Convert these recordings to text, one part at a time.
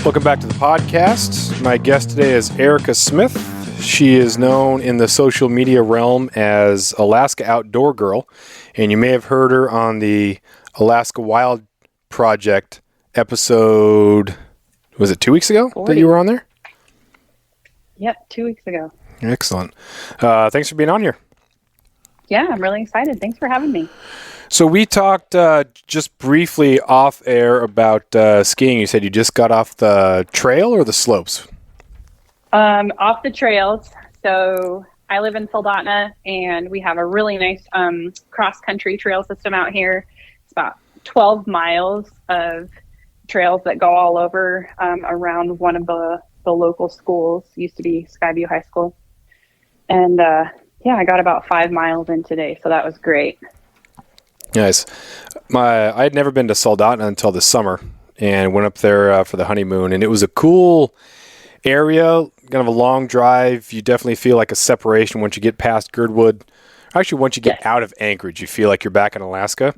Welcome back to the podcast. My guest today is Erica Smith. She is known in the social media realm as Alaska Outdoor Girl, and you may have heard her on the Alaska Wild Project episode, was it 2 weeks ago 40. that you were on there? Yep, 2 weeks ago. Excellent. Thanks for being on here. Yeah, I'm really excited. Thanks for having me. So we talked just briefly off air about skiing. You said you just got off the trail or the slopes? Off the trails. So I live in Soldotna, and we have a really nice cross-country trail system out here. It's about 12 miles of trails that go all over around one of the local schools. Used to be Skyview High School. And I got about 5 miles in today, so that was great. Nice. I had never been to Soldotna until this summer and went up there for the honeymoon, and it was a cool area, kind of a long drive. You definitely feel like a separation once you get past Girdwood. Actually, once you get out of Anchorage, you feel like you're back in Alaska.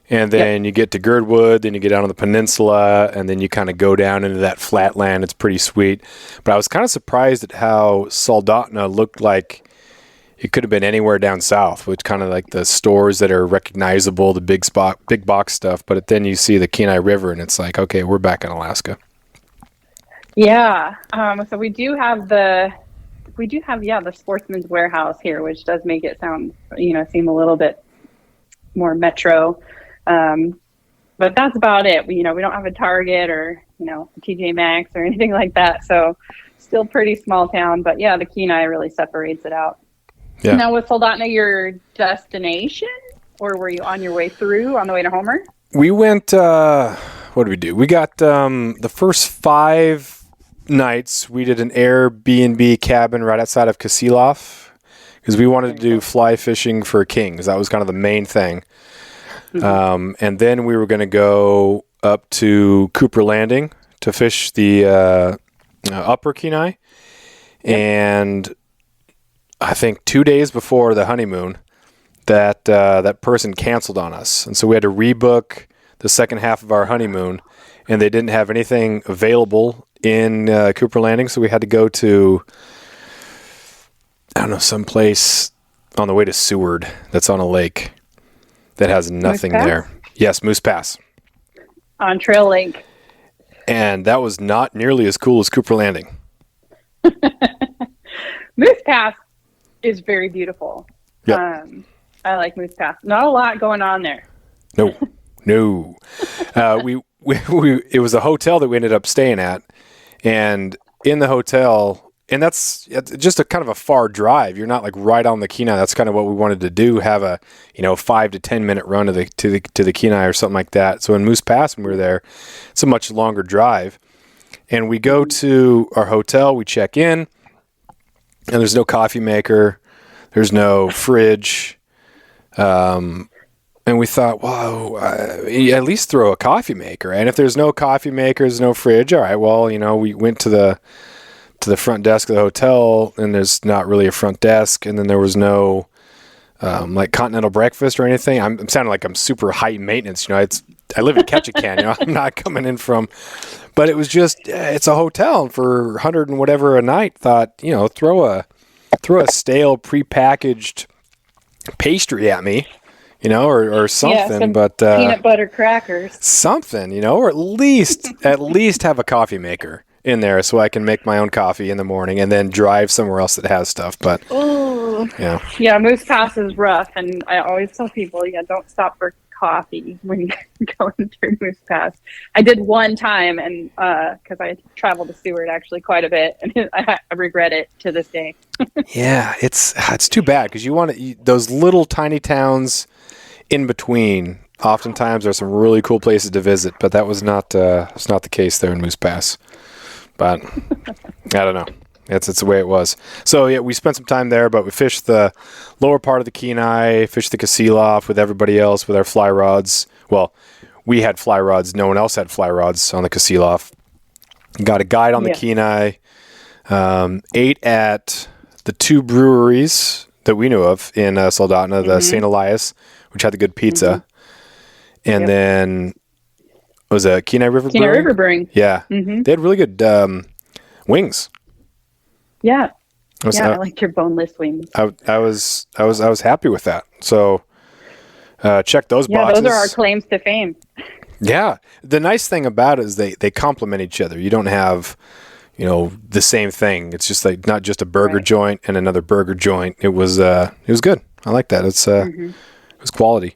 And then you get to Girdwood, then you get down on the peninsula, and then you kind of go down into that flat land. It's pretty sweet. But I was kind of surprised at how Soldotna looked like it could have been anywhere down south, with kind of like the stores that are recognizable, the big box stuff. But then you see the Kenai River, and it's like, okay, we're back in Alaska. Yeah. So we do have the Sportsman's Warehouse here, which does make it sound, seem a little bit more metro. But that's about it. We don't have a Target or, a TJ Maxx or anything like that. So still pretty small town, but yeah, the Kenai really separates it out. Yeah. Now, was Soldotna your destination, or were you on your way through on the way to Homer? We went, what did we do? We got the first 5 nights, we did an Airbnb cabin right outside of Kasilof because we wanted to do fly fishing for kings. That was kind of the main thing. Mm-hmm. And then we were going to go up to Cooper Landing to fish the upper Kenai. Yep. And I think 2 days before the honeymoon, that person canceled on us. And so we had to rebook the second half of our honeymoon, and they didn't have anything available in Cooper Landing. So we had to go to, someplace on the way to Seward that's on a lake that has nothing there. Yes, Moose Pass. On Trail Lake. And that was not nearly as cool as Cooper Landing. Moose Pass is very beautiful. Yep. I like Moose Pass. Not a lot going on there. No. We it was a hotel that we ended up staying at, and in the hotel, and that's just a kind of a far drive. You're not like right on the Kenai. That's kind of what we wanted to do. Have a 5 to 10 minute run to the Kenai or something like that. So in Moose Pass, when we were there, it's a much longer drive, and we go to our hotel. We check in. And there's no coffee maker, there's no fridge, and we thought, wow, at least throw a coffee maker. And if there's no coffee maker, there's no fridge. All right, well, we went to the front desk of the hotel, and there's not really a front desk, and then there was no like continental breakfast or anything. I'm sounding like I'm super high maintenance. I live in Ketchikan. I'm not coming in from. But it was just, it's a hotel, and for 100 and whatever a night, thought, throw a stale prepackaged pastry at me, or something. Some but peanut butter crackers. Something, or at least have a coffee maker in there so I can make my own coffee in the morning and then drive somewhere else that has stuff. But yeah, Moose Pass is rough, and I always tell people, don't stop for coffee when you're going through Moose Pass. I did one time, and because I traveled to Seward actually quite a bit, and I regret it to this day. Yeah, it's too bad because you want those little tiny towns in between. Oftentimes, there's some really cool places to visit, but that was not the case there in Moose Pass. But I don't know. It's the way it was. So yeah, we spent some time there, but we fished the lower part of the Kenai, fished the Kasilof with everybody else with our fly rods. Well, we had fly rods. No one else had fly rods on the Kasilof. Got a guide on the Kenai. Ate at the 2 breweries that we knew of in Soldotna, the St. Elias, which had the good pizza. And then Was it Kenai River Kenai Brewing? River Brewing. Yeah. Mm-hmm. They had really good wings. Yeah. I was, Yeah, I liked your boneless wings. I was happy with that. So check those Yeah, boxes. those are our claims to fame. Yeah. The nice thing about it is they complement each other. You don't have, the same thing. It's just like not just a burger Right. joint and another burger joint. It was good. I like that. It was quality.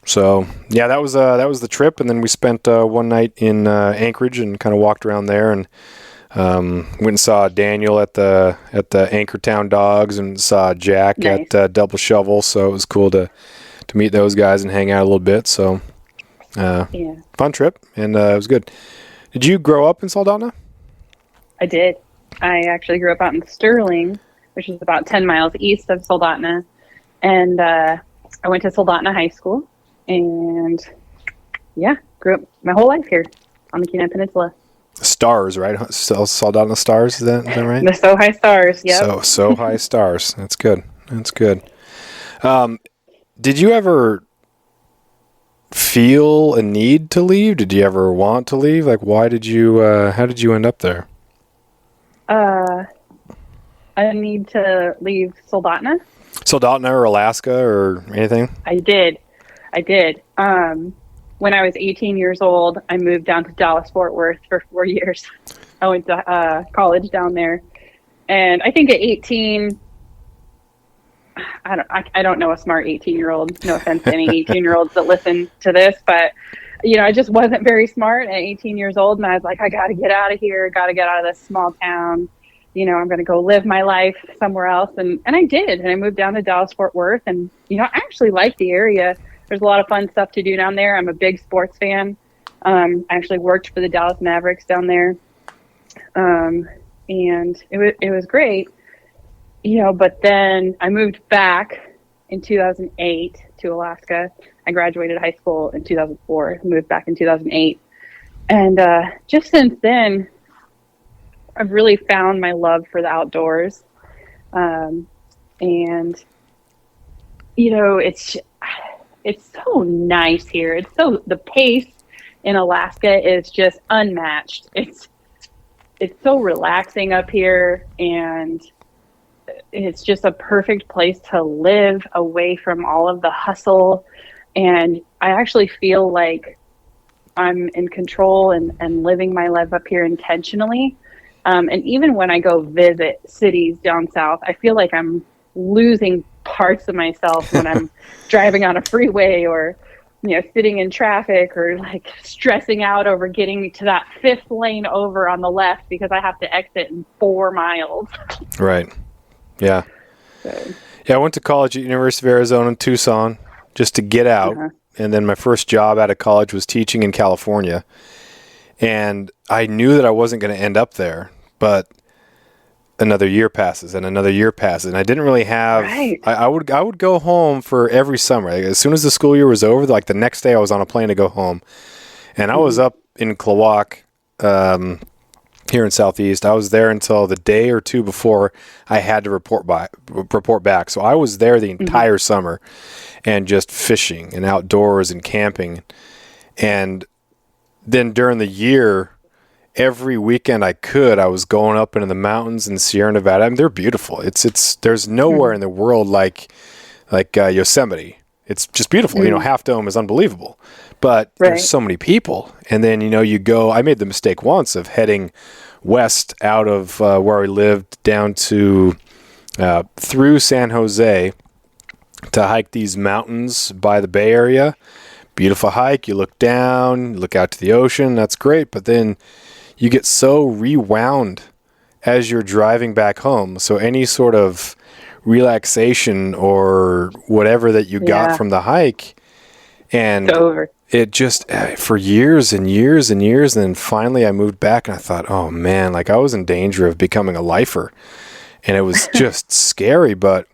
So yeah, that was the trip, and then we spent one night in Anchorage and kind of walked around there, and went and saw Daniel at the Anchortown Dogs, and saw Jack Nice. at Double Shovel. So it was cool to meet those guys and hang out a little bit. So Yeah, fun trip, and it was good. Did you grow up in Soldotna? I did. I actually grew up out in Sterling, which is about 10 miles east of Soldotna. And I went to Soldotna High School, and yeah, grew up my whole life here on the Kenai Peninsula. Stars, right? Soldotna Stars, is that right? The So High Stars, yep. So High Stars. That's good. That's good. Did you ever feel a need to leave? Did you ever want to leave? Like, why did you? How did you end up there? I need to leave Soldotna. Soldotna or Alaska or anything? I did. When I was 18 years old, I moved down to Dallas-Fort Worth for 4 years. I went to college down there. And I think at 18, I don't know a smart 18-year-old. No offense to any 18-year-olds that listen to this, but I just wasn't very smart at 18 years old, and I was like, I got to get out of here. Got to get out of this small town. I'm going to go live my life somewhere else, and I did. And I moved down to Dallas-Fort Worth, and I actually like the area. There's a lot of fun stuff to do down there. I'm a big sports fan. I actually worked for the Dallas Mavericks down there, and it was great. But then I moved back in 2008 to Alaska. I graduated high school in 2004, moved back in 2008. And just since then, I've really found my love for the outdoors. And, it's so nice here. The pace in Alaska is just unmatched. It's so relaxing up here, and it's just a perfect place to live away from all of the hustle. And I actually feel like I'm in control and living my life up here intentionally. And even when I go visit cities down south, I feel like I'm losing parts of myself when I'm driving on a freeway, or sitting in traffic, or like stressing out over getting to that fifth lane over on the left because I have to exit in 4 miles. Right. Yeah. So, Yeah, I went to college at University of Arizona in Tucson just to get out. And then my first job out of college was teaching in California. And I knew that I wasn't going to end up there, but another year passes and another year passes. And I didn't really have, Right. I would go home for every summer. Like, as soon as the school year was over, like the next day I was on a plane to go home. And I was up in Klawock, here in Southeast. I was there until the day or two before I had to report back. So I was there the entire summer, and just fishing and outdoors and camping. And then during the year, every weekend I was going up into the mountains in Sierra Nevada. I mean, they're beautiful. There's nowhere in the world like Yosemite. It's just beautiful. Half Dome is unbelievable, but there's so many people. And then, I made the mistake once of heading west out of where I lived down to through San Jose to hike these mountains by the Bay Area. Beautiful hike. You look down, you look out to the ocean. That's great. But then you get so rewound as you're driving back home. So any sort of relaxation or whatever that you got from the hike, and it's over. It just, for years and years and years, and then finally I moved back, and I thought, oh man, like I was in danger of becoming a lifer, and it was just scary. But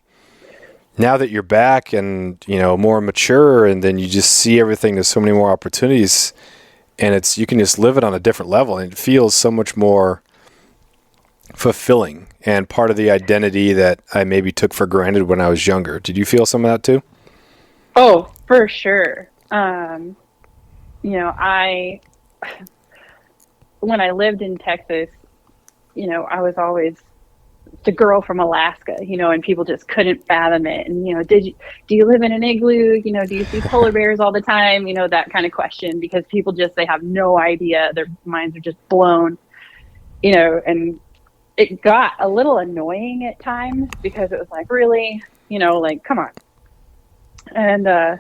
now that you're back and more mature, and then you just see everything, there's so many more opportunities, and you can just live it on a different level, and it feels so much more fulfilling and part of the identity that I maybe took for granted when I was younger. Did you feel some of that too? Oh, for sure. when I lived in Texas, I was always the girl from Alaska, and people just couldn't fathom it. And, do you live in an igloo? Do you see polar bears all the time? That kind of question, because people they have no idea. Their minds are just blown, and it got a little annoying at times because it was like, really, come on. And,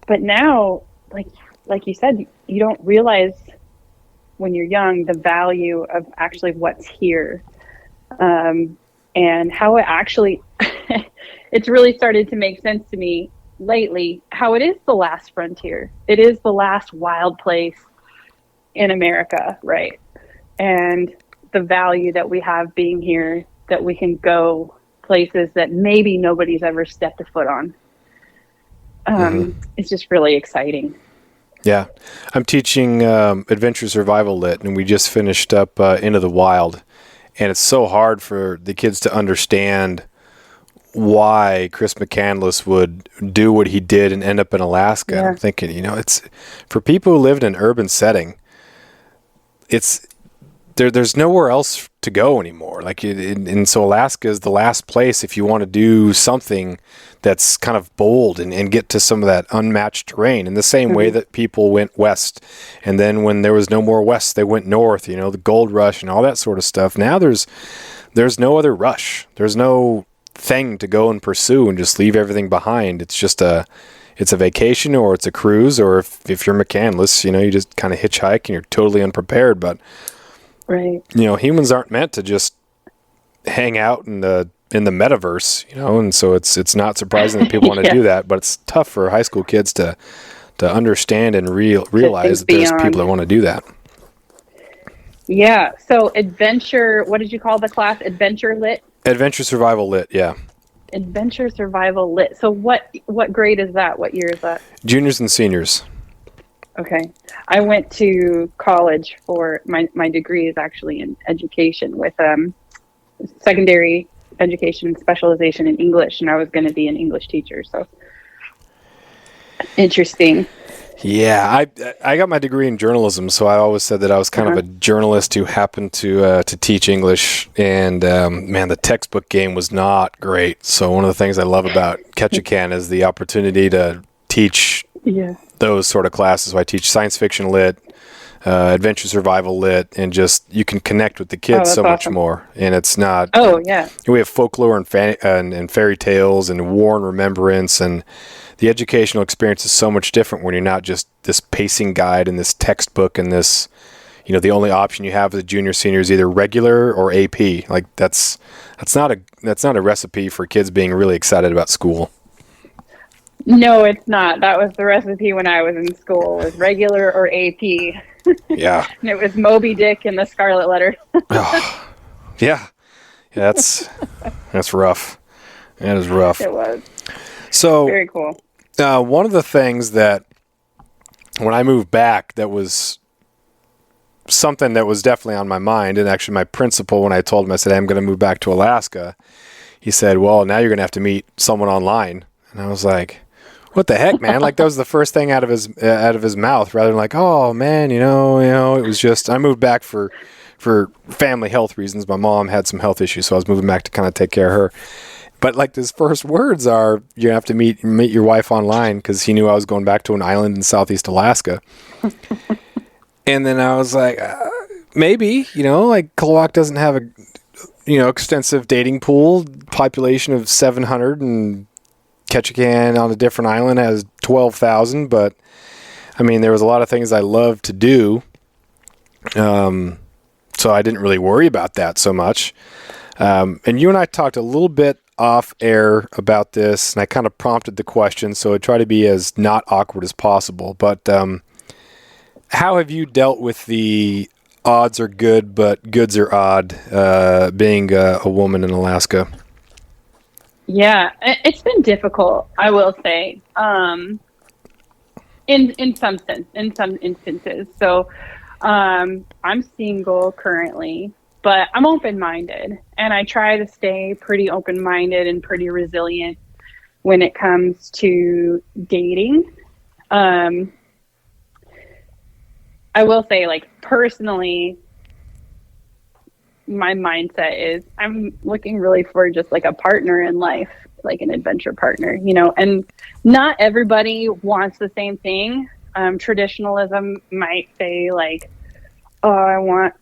but now, like you said, you don't realize when you're young the value of actually what's here, and how it actually it's really started to make sense to me lately how it is the last frontier. It is the last wild place in America, right? And the value that we have being here, that we can go places that maybe nobody's ever stepped a foot on. It's just really exciting. Yeah. I'm teaching Adventure Survival Lit, and we just finished up Into the Wild. And it's so hard for the kids to understand why Chris McCandless would do what he did and end up in Alaska. Yeah. I'm thinking, it's for people who lived in an urban setting, it's there's nowhere else to go anymore. And so Alaska is the last place if you want to do something that's kind of bold and get to some of that unmatched terrain, in the same way that people went west. And then when there was no more west, they went north, the gold rush and all that sort of stuff. Now there's no other rush. There's no thing to go and pursue and just leave everything behind. It's just it's a vacation, or it's a cruise, or if you're McCandless, you just kind of hitchhike and you're totally unprepared. But right. Humans aren't meant to just hang out in the metaverse, and so it's not surprising that people want to do that, but it's tough for high school kids to understand and realize that there's people that want to do that. Yeah. So adventure, what did you call the class? Adventure Lit? Adventure Survival Lit, yeah. Adventure Survival Lit. So what grade is that? What year is that? Juniors and seniors. Okay. I went to college for my degree is actually in education with secondary education specialization in English, and I was going to be an English teacher. So interesting. Yeah, I got my degree in journalism, so I always said that I was kind of a journalist who happened to teach English. And man, the textbook game was not great. So one of the things I love about Ketchikan is the opportunity to teach those sort of classes. So I teach science fiction lit, adventure survival lit, and just you can connect with the kids so much more. And it's not. Oh yeah. We have folklore and fairy tales and war and remembrance, and the educational experience is so much different when you're not just this pacing guide and this textbook and this. The only option you have as a junior senior is either regular or AP. Like that's not a recipe for kids being really excited about school. No, it's not. That was the recipe when I was in school, was regular or AP. Yeah. And it was Moby Dick and the Scarlet Letter. Oh, yeah. That's rough. That is rough. It was. So very cool. One of the things that when I moved back, that was something that was definitely on my mind, and actually my principal, when I told him, I said, hey, I'm going to move back to Alaska, he said, well, now you're going to have to meet someone online. And I was like, what the heck, man? Like, that was the first thing out of his mouth, rather than like, oh man, it was just, I moved back for family health reasons. My mom had some health issues, so I was moving back to kind of take care of her. But like his first words are, you're gonna have to meet your wife online, because he knew I was going back to an island in Southeast Alaska. And then I was like, maybe, like Chilliwack doesn't have a, extensive dating pool, population of 700, and Ketchikan on a different island has 12,000. But I mean, there was a lot of things I loved to do. So I didn't really worry about that so much. And you and I talked a little bit off air about this, and I kind of prompted the question, so I try to be as not awkward as possible. But how have you dealt with the odds are good, but goods are odd, being a woman in Alaska? Yeah, it's been difficult, I will say, in some instances. So I'm single currently, but I'm open-minded, and I try to stay pretty open-minded and pretty resilient when it comes to dating. I will say, like, personally, my mindset is I'm looking really for just like a partner in life, like an adventure partner, and not everybody wants the same thing. Traditionalism might say like, oh, I want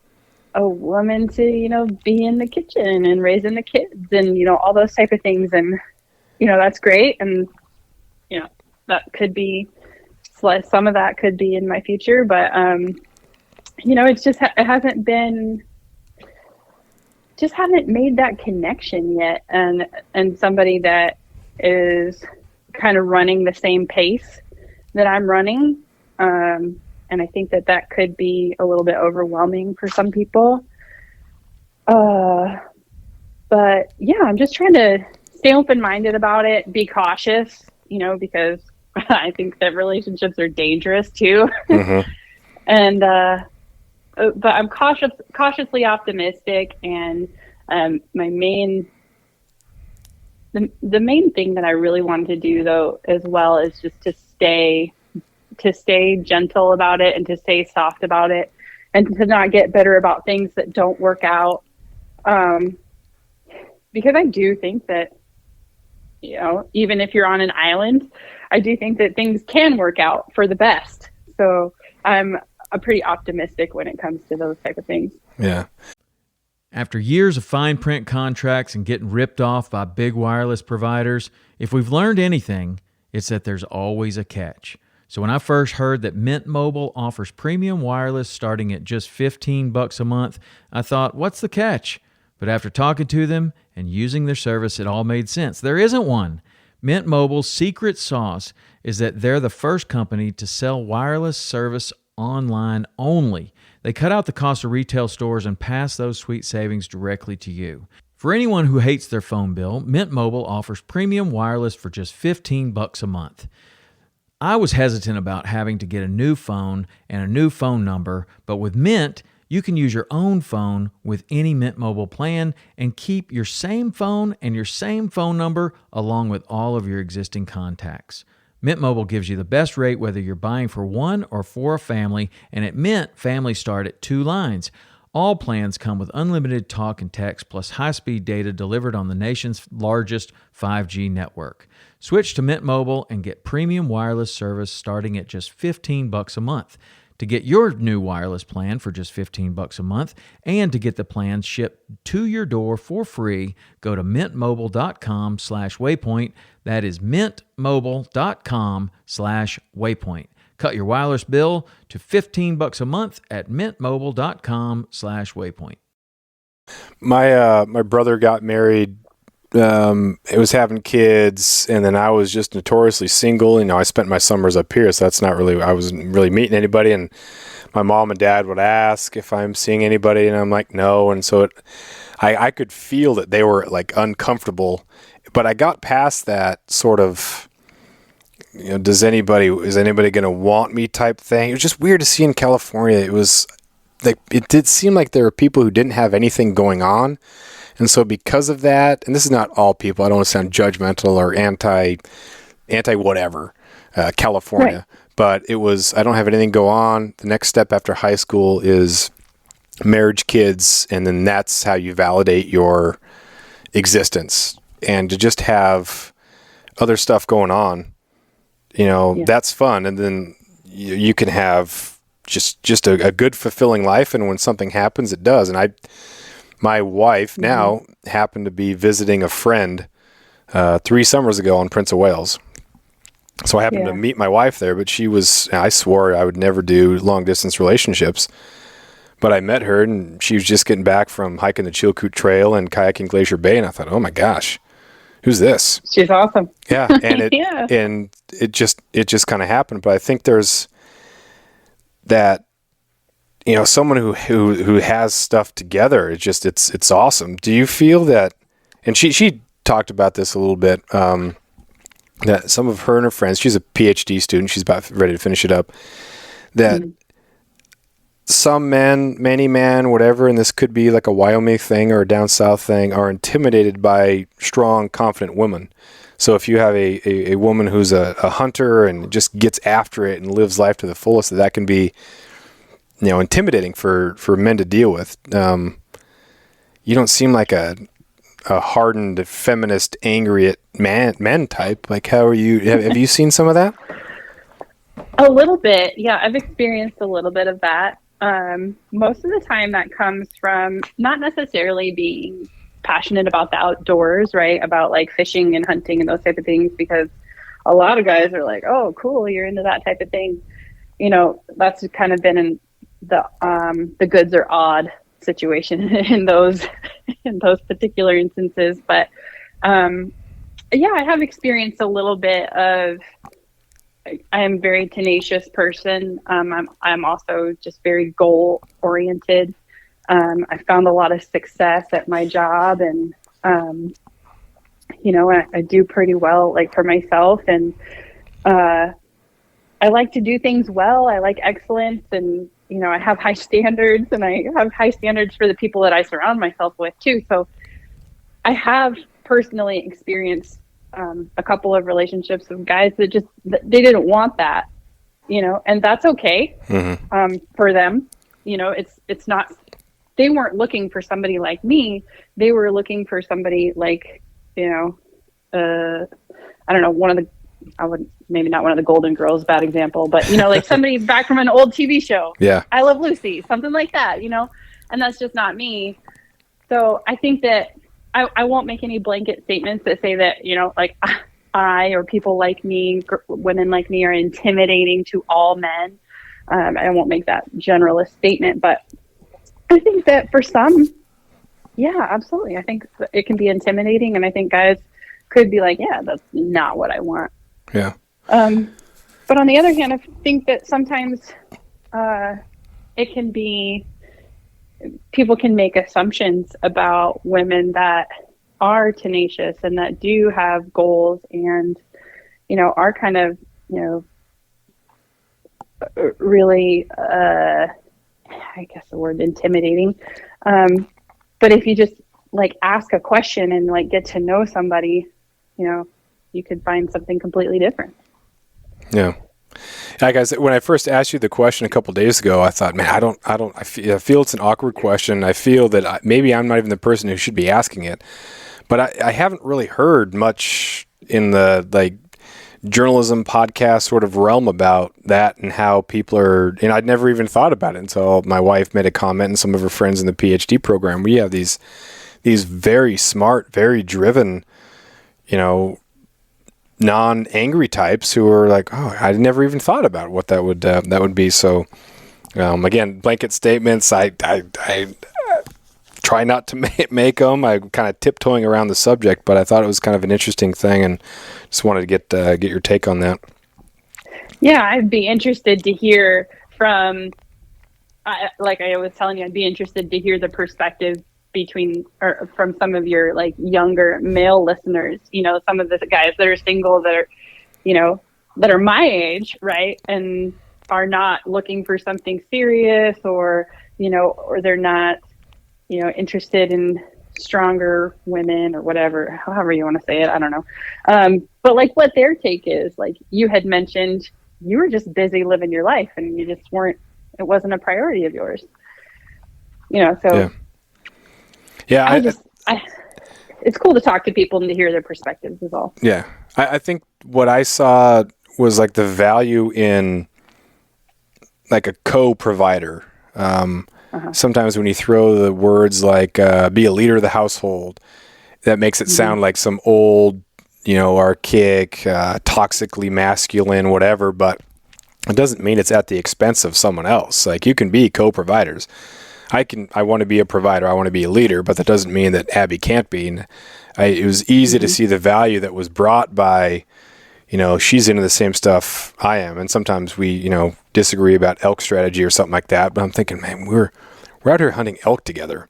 a woman to, be in the kitchen and raising the kids and, all those type of things. And, that's great. And, that could be, some of that could be in my future, but, it's just, it hasn't been, just haven't made that connection yet. And somebody that is kind of running the same pace that I'm running. And I think that could be a little bit overwhelming for some people. But yeah, I'm just trying to stay open-minded about it, be cautious, because I think that relationships are dangerous too. Mm-hmm. And, but I'm cautiously optimistic, and the main thing that I really wanted to do though as well is just to stay gentle about it and to stay soft about it and to not get bitter about things that don't work out. Because I do think that, even if you're on an island, I do think that things can work out for the best. So I'm pretty optimistic when it comes to those type of things. Yeah. After years of fine print contracts and getting ripped off by big wireless providers, if we've learned anything, it's that there's always a catch. So when I first heard that Mint Mobile offers premium wireless starting at just $15 a month, I thought, what's the catch? But after talking to them and using their service, it all made sense. There isn't one. Mint Mobile's secret sauce is that they're the first company to sell wireless service online only. They cut out the cost of retail stores and pass those sweet savings directly to you. For anyone who hates their phone bill, Mint Mobile offers premium wireless for just $15 a month. I was hesitant about having to get a new phone and a new phone number, but with Mint, you can use your own phone with any Mint Mobile plan and keep your same phone and your same phone number along with all of your existing contacts. Mint Mobile gives you the best rate whether you're buying for one or for a family, and at Mint, families start at 2 lines. All plans come with unlimited talk and text plus high-speed data delivered on the nation's largest 5G network. Switch to Mint Mobile and get premium wireless service starting at just $15 a month. To get your new wireless plan for just $15 a month and to get the plans shipped to your door for free, go to mintmobile.com/waypoint. That is mintmobile.com/waypoint. Cut your wireless bill to $15 a month at mintmobile.com/waypoint. My brother got married. It was having kids, and then I was just notoriously single. I spent my summers up here, so I wasn't really meeting anybody. And my mom and dad would ask if I'm seeing anybody, and I'm like, no. And so I could feel that they were like uncomfortable, but I got past that sort of, is anybody going to want me type thing. It was just weird to see in California. It was like, it did seem like there were people who didn't have anything going on. And so because of that, and this is not all people, I don't want to sound judgmental or anti whatever, California, right. But it was, I don't have anything go on. The next step after high school is marriage, kids, and then that's how you validate your existence. And to just have other stuff going on, that's fun. And then you can have just a good, fulfilling life. And when something happens, it does. And my wife now happened to be visiting a friend 3 summers ago on Prince of Wales. So I happened to meet my wife there, but I swore I would never do long distance relationships. But I met her and she was just getting back from hiking the Chilkoot Trail and kayaking Glacier Bay. And I thought, oh my gosh, who's this? She's awesome. Yeah. And it just kind of happened. But I think there's that, someone who has stuff together, it's awesome. Do you feel that, and she talked about this a little bit, that some of her and her friends, she's a PhD student, she's about ready to finish it up, that some men, many men, whatever, and this could be like a Wyoming thing or a down south thing, are intimidated by strong, confident women. So if you have a woman who's a hunter and just gets after it and lives life to the fullest, that can be intimidating for men to deal with. You don't seem like a hardened feminist, angry at men type. Like, how are you? Have you seen some of that? A little bit. Yeah, I've experienced a little bit of that. Most of the time that comes from not necessarily being passionate about the outdoors, right? About like fishing and hunting and those type of things, because a lot of guys are like, oh, cool, you're into that type of thing. That's kind of been in the goods are odd situation in those particular instances. But yeah, I have experienced a little bit of. I am a very tenacious person. I'm also just very goal oriented. I found a lot of success at my job, and I do pretty well, like for myself, and I like to do things well. I like excellence, and I have high standards, and I have high standards for the people that I surround myself with too. So I have personally experienced a couple of relationships with guys that they didn't want that, and that's okay. For them. It's not, they weren't looking for somebody like me. They were looking for somebody like, I don't know, maybe not one of the Golden Girls, bad example, but like somebody back from an old TV show. Yeah. I Love Lucy, something like that, and that's just not me. So I think that I won't make any blanket statements that say that, like I or people like me, women like me, are intimidating to all men. I won't make that generalist statement, but I think that for some, yeah, absolutely. I think it can be intimidating, and I think guys could be like, yeah, that's not what I want. Yeah. But on the other hand, I think that sometimes it can be, people can make assumptions about women that are tenacious and that do have goals and, are kind of, really, I guess the word intimidating. But if you just like ask a question and like get to know somebody, you could find something completely different. Yeah. Guys, when I first asked you the question a couple of days ago, I thought, man, I feel it's an awkward question. I feel that maybe I'm not even the person who should be asking it, but I haven't really heard much in the like journalism podcast sort of realm about that and how people are, and I'd never even thought about it until my wife made a comment and some of her friends in the PhD program. We have these very smart, very driven, non-angry types who are like, oh, I never even thought about what that would be. So again, blanket statements, I try not to make them. I'm kind of tiptoeing around the subject, but I thought it was kind of an interesting thing, and just wanted to get your take on that. Yeah, I'd be interested to hear from, like I was telling you, I'd be interested to hear the perspective from some of your like younger male listeners, some of the guys that are single that are, that are my age, right, and are not looking for something serious, or they're not, interested in stronger women or whatever, however you want to say it. I don't know. But like what their take is, like you had mentioned, you were just busy living your life and you just it wasn't a priority of yours, so. Yeah. Yeah, it's cool to talk to people and to hear their perspectives is all. Yeah. I think what I saw was like the value in like a co-provider. Sometimes when you throw the words like be a leader of the household, that makes it sound like some old, archaic, toxically masculine, whatever, but it doesn't mean it's at the expense of someone else. Like you can be co-providers. I want to be a provider. I want to be a leader, but that doesn't mean that Abby can't be. And it was easy to see the value that was brought by, she's into the same stuff I am. And sometimes we, disagree about elk strategy or something like that. But I'm thinking, man, we're out here hunting elk together.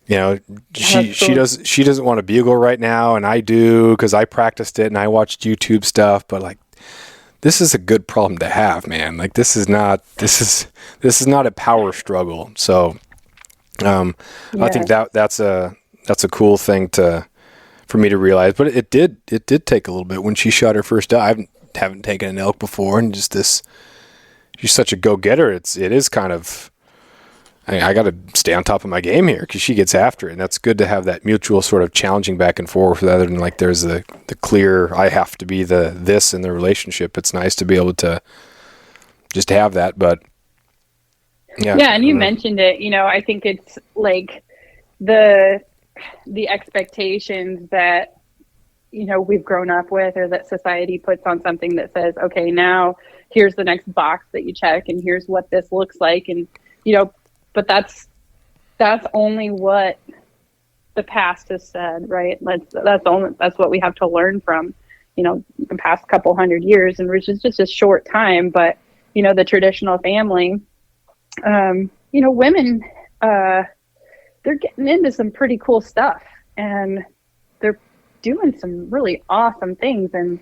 She doesn't want a bugle right now, and I do because I practiced it and I watched YouTube stuff. But like, this is a good problem to have, man. Like this is not a power struggle. So, I think that's a cool thing for me to realize. But it did take a little bit when she shot her first doe. I haven't taken an elk before, and just this, she's such a go-getter. It is kind of, I got to stay on top of my game here because she gets after it. And that's good to have that mutual sort of challenging back and forth rather than like there's the clear, I have to be this in the relationship. It's nice to be able to just have that. But yeah. And you mentioned it, I think it's like the expectations that, we've grown up with, or that society puts on something that says, okay, now here's the next box that you check and here's what this looks like. And, but that's only what the past has said, right? That's what we have to learn from, the past couple hundred years, and which is just a short time. But, the traditional family, women, they're getting into some pretty cool stuff, and they're doing some really awesome things. And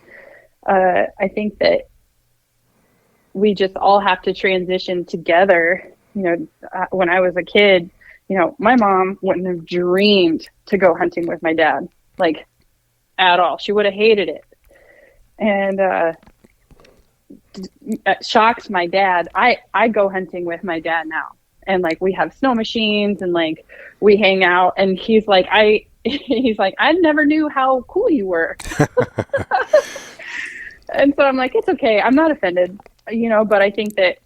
I think that we just all have to transition together. When I was a kid, my mom wouldn't have dreamed to go hunting with my dad, like at all. She would have hated it. And it shocks my dad. I go hunting with my dad now. And like, we have snow machines and like we hang out, and he's like, I never knew how cool you were. And so I'm like, it's okay. I'm not offended, but I think that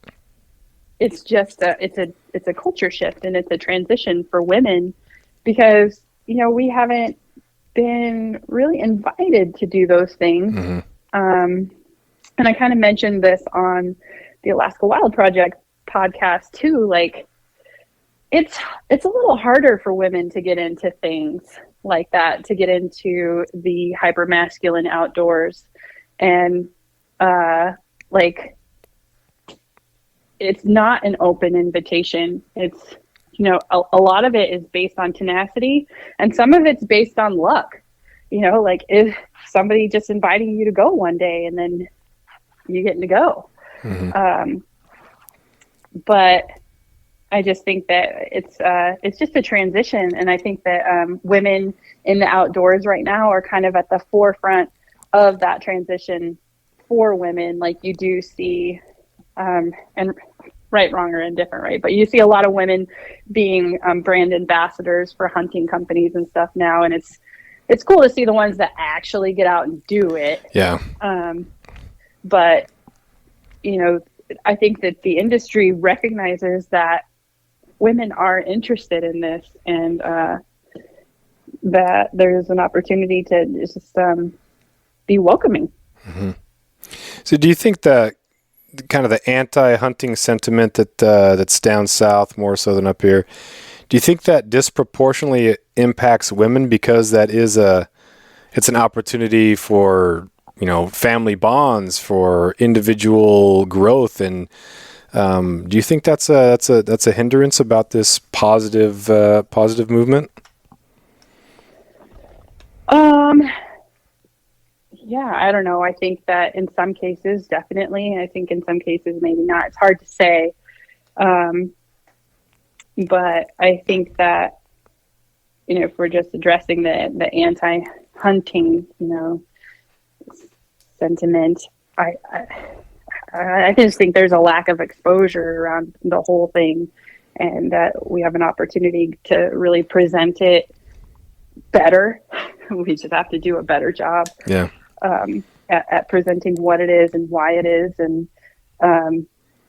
it's just it's a culture shift, and it's a transition for women because, we haven't been really invited to do those things. Mm-hmm. And I kind of mentioned this on the Alaska Wild Project podcast too. Like, it's a little harder for women to get into things like that, to get into the hyper-masculine outdoors. And like, it's not an open invitation. It's, a lot of it is based on tenacity, and some of it's based on luck. Like if somebody just inviting you to go one day and then you getting to go. Mm-hmm. But I just think that it's just a transition. And I think that women in the outdoors right now are kind of at the forefront of that transition for women. Like, you do see, and right, wrong, or indifferent, right? But you see a lot of women being brand ambassadors for hunting companies and stuff now. And it's cool to see the ones that actually get out and do it. Yeah. But, I think that the industry recognizes that women are interested in this, and that there's an opportunity to just be welcoming. Mm-hmm. So do you think that kind of the anti-hunting sentiment that's down south more so than up here, do you think that disproportionately impacts women because it's an opportunity for, family bonds, for individual growth? And do you think that's a hindrance about this positive movement? Yeah, I don't know. I think that in some cases, definitely. I think in some cases, maybe not. It's hard to say. But I think that, if we're just addressing the anti-hunting, sentiment, I just think there's a lack of exposure around the whole thing, and that we have an opportunity to really present it better. We just have to do a better job. Yeah. At presenting what it is and why it is, and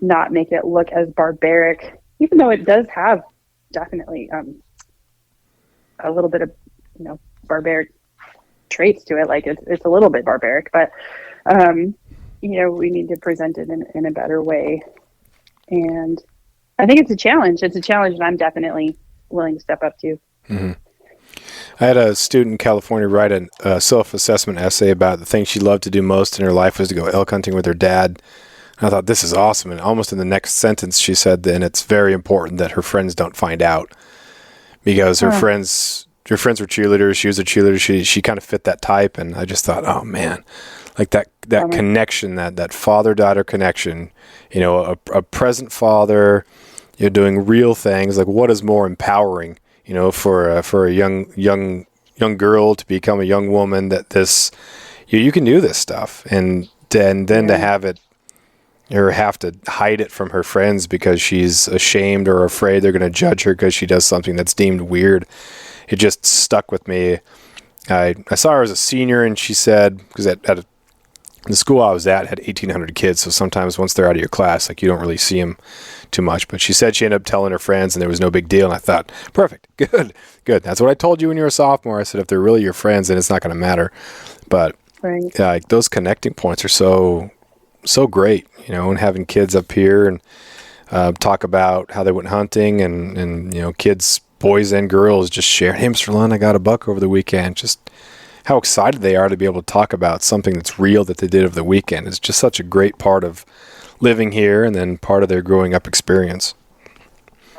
not make it look as barbaric, even though it does have definitely a little bit of barbaric traits to it. Like it's a little bit barbaric, but we need to present it in a better way. And I think it's a challenge. It's a challenge that I'm definitely willing to step up to. Mm-hmm. I had a student in California write a self-assessment essay about the thing she loved to do most in her life was to go elk hunting with her dad. And I thought, this is awesome. And almost in the next sentence, she said, and it's very important that her friends don't find out, because her friends were cheerleaders. She was a cheerleader. She kind of fit that type. And I just thought, oh man, like that connection, that father-daughter connection, a present father, doing real things. Like, what is more empowering, for a young girl to become a young woman, that this, you can do this stuff, and then to have it, or have to hide it from her friends because she's ashamed or afraid they're going to judge her because she does something that's deemed weird. It just stuck with me. I saw her as a senior, and she said, because at the school I was at had 1,800 kids, so sometimes once they're out of your class, like, you don't really see them too much. But she said she ended up telling her friends, and there was no big deal. And I thought, perfect, good. That's what I told you when you were a sophomore. I said, if they're really your friends, then it's not going to matter. But Right. like, those connecting points are so great, and having kids up here and talk about how they went hunting, and kids, boys and girls, just share, hey, Mr. Lund, I got a buck over the weekend. Just how excited they are to be able to talk about something that's real that they did over the weekend. It's just such a great part of living here, and then part of their growing up experience.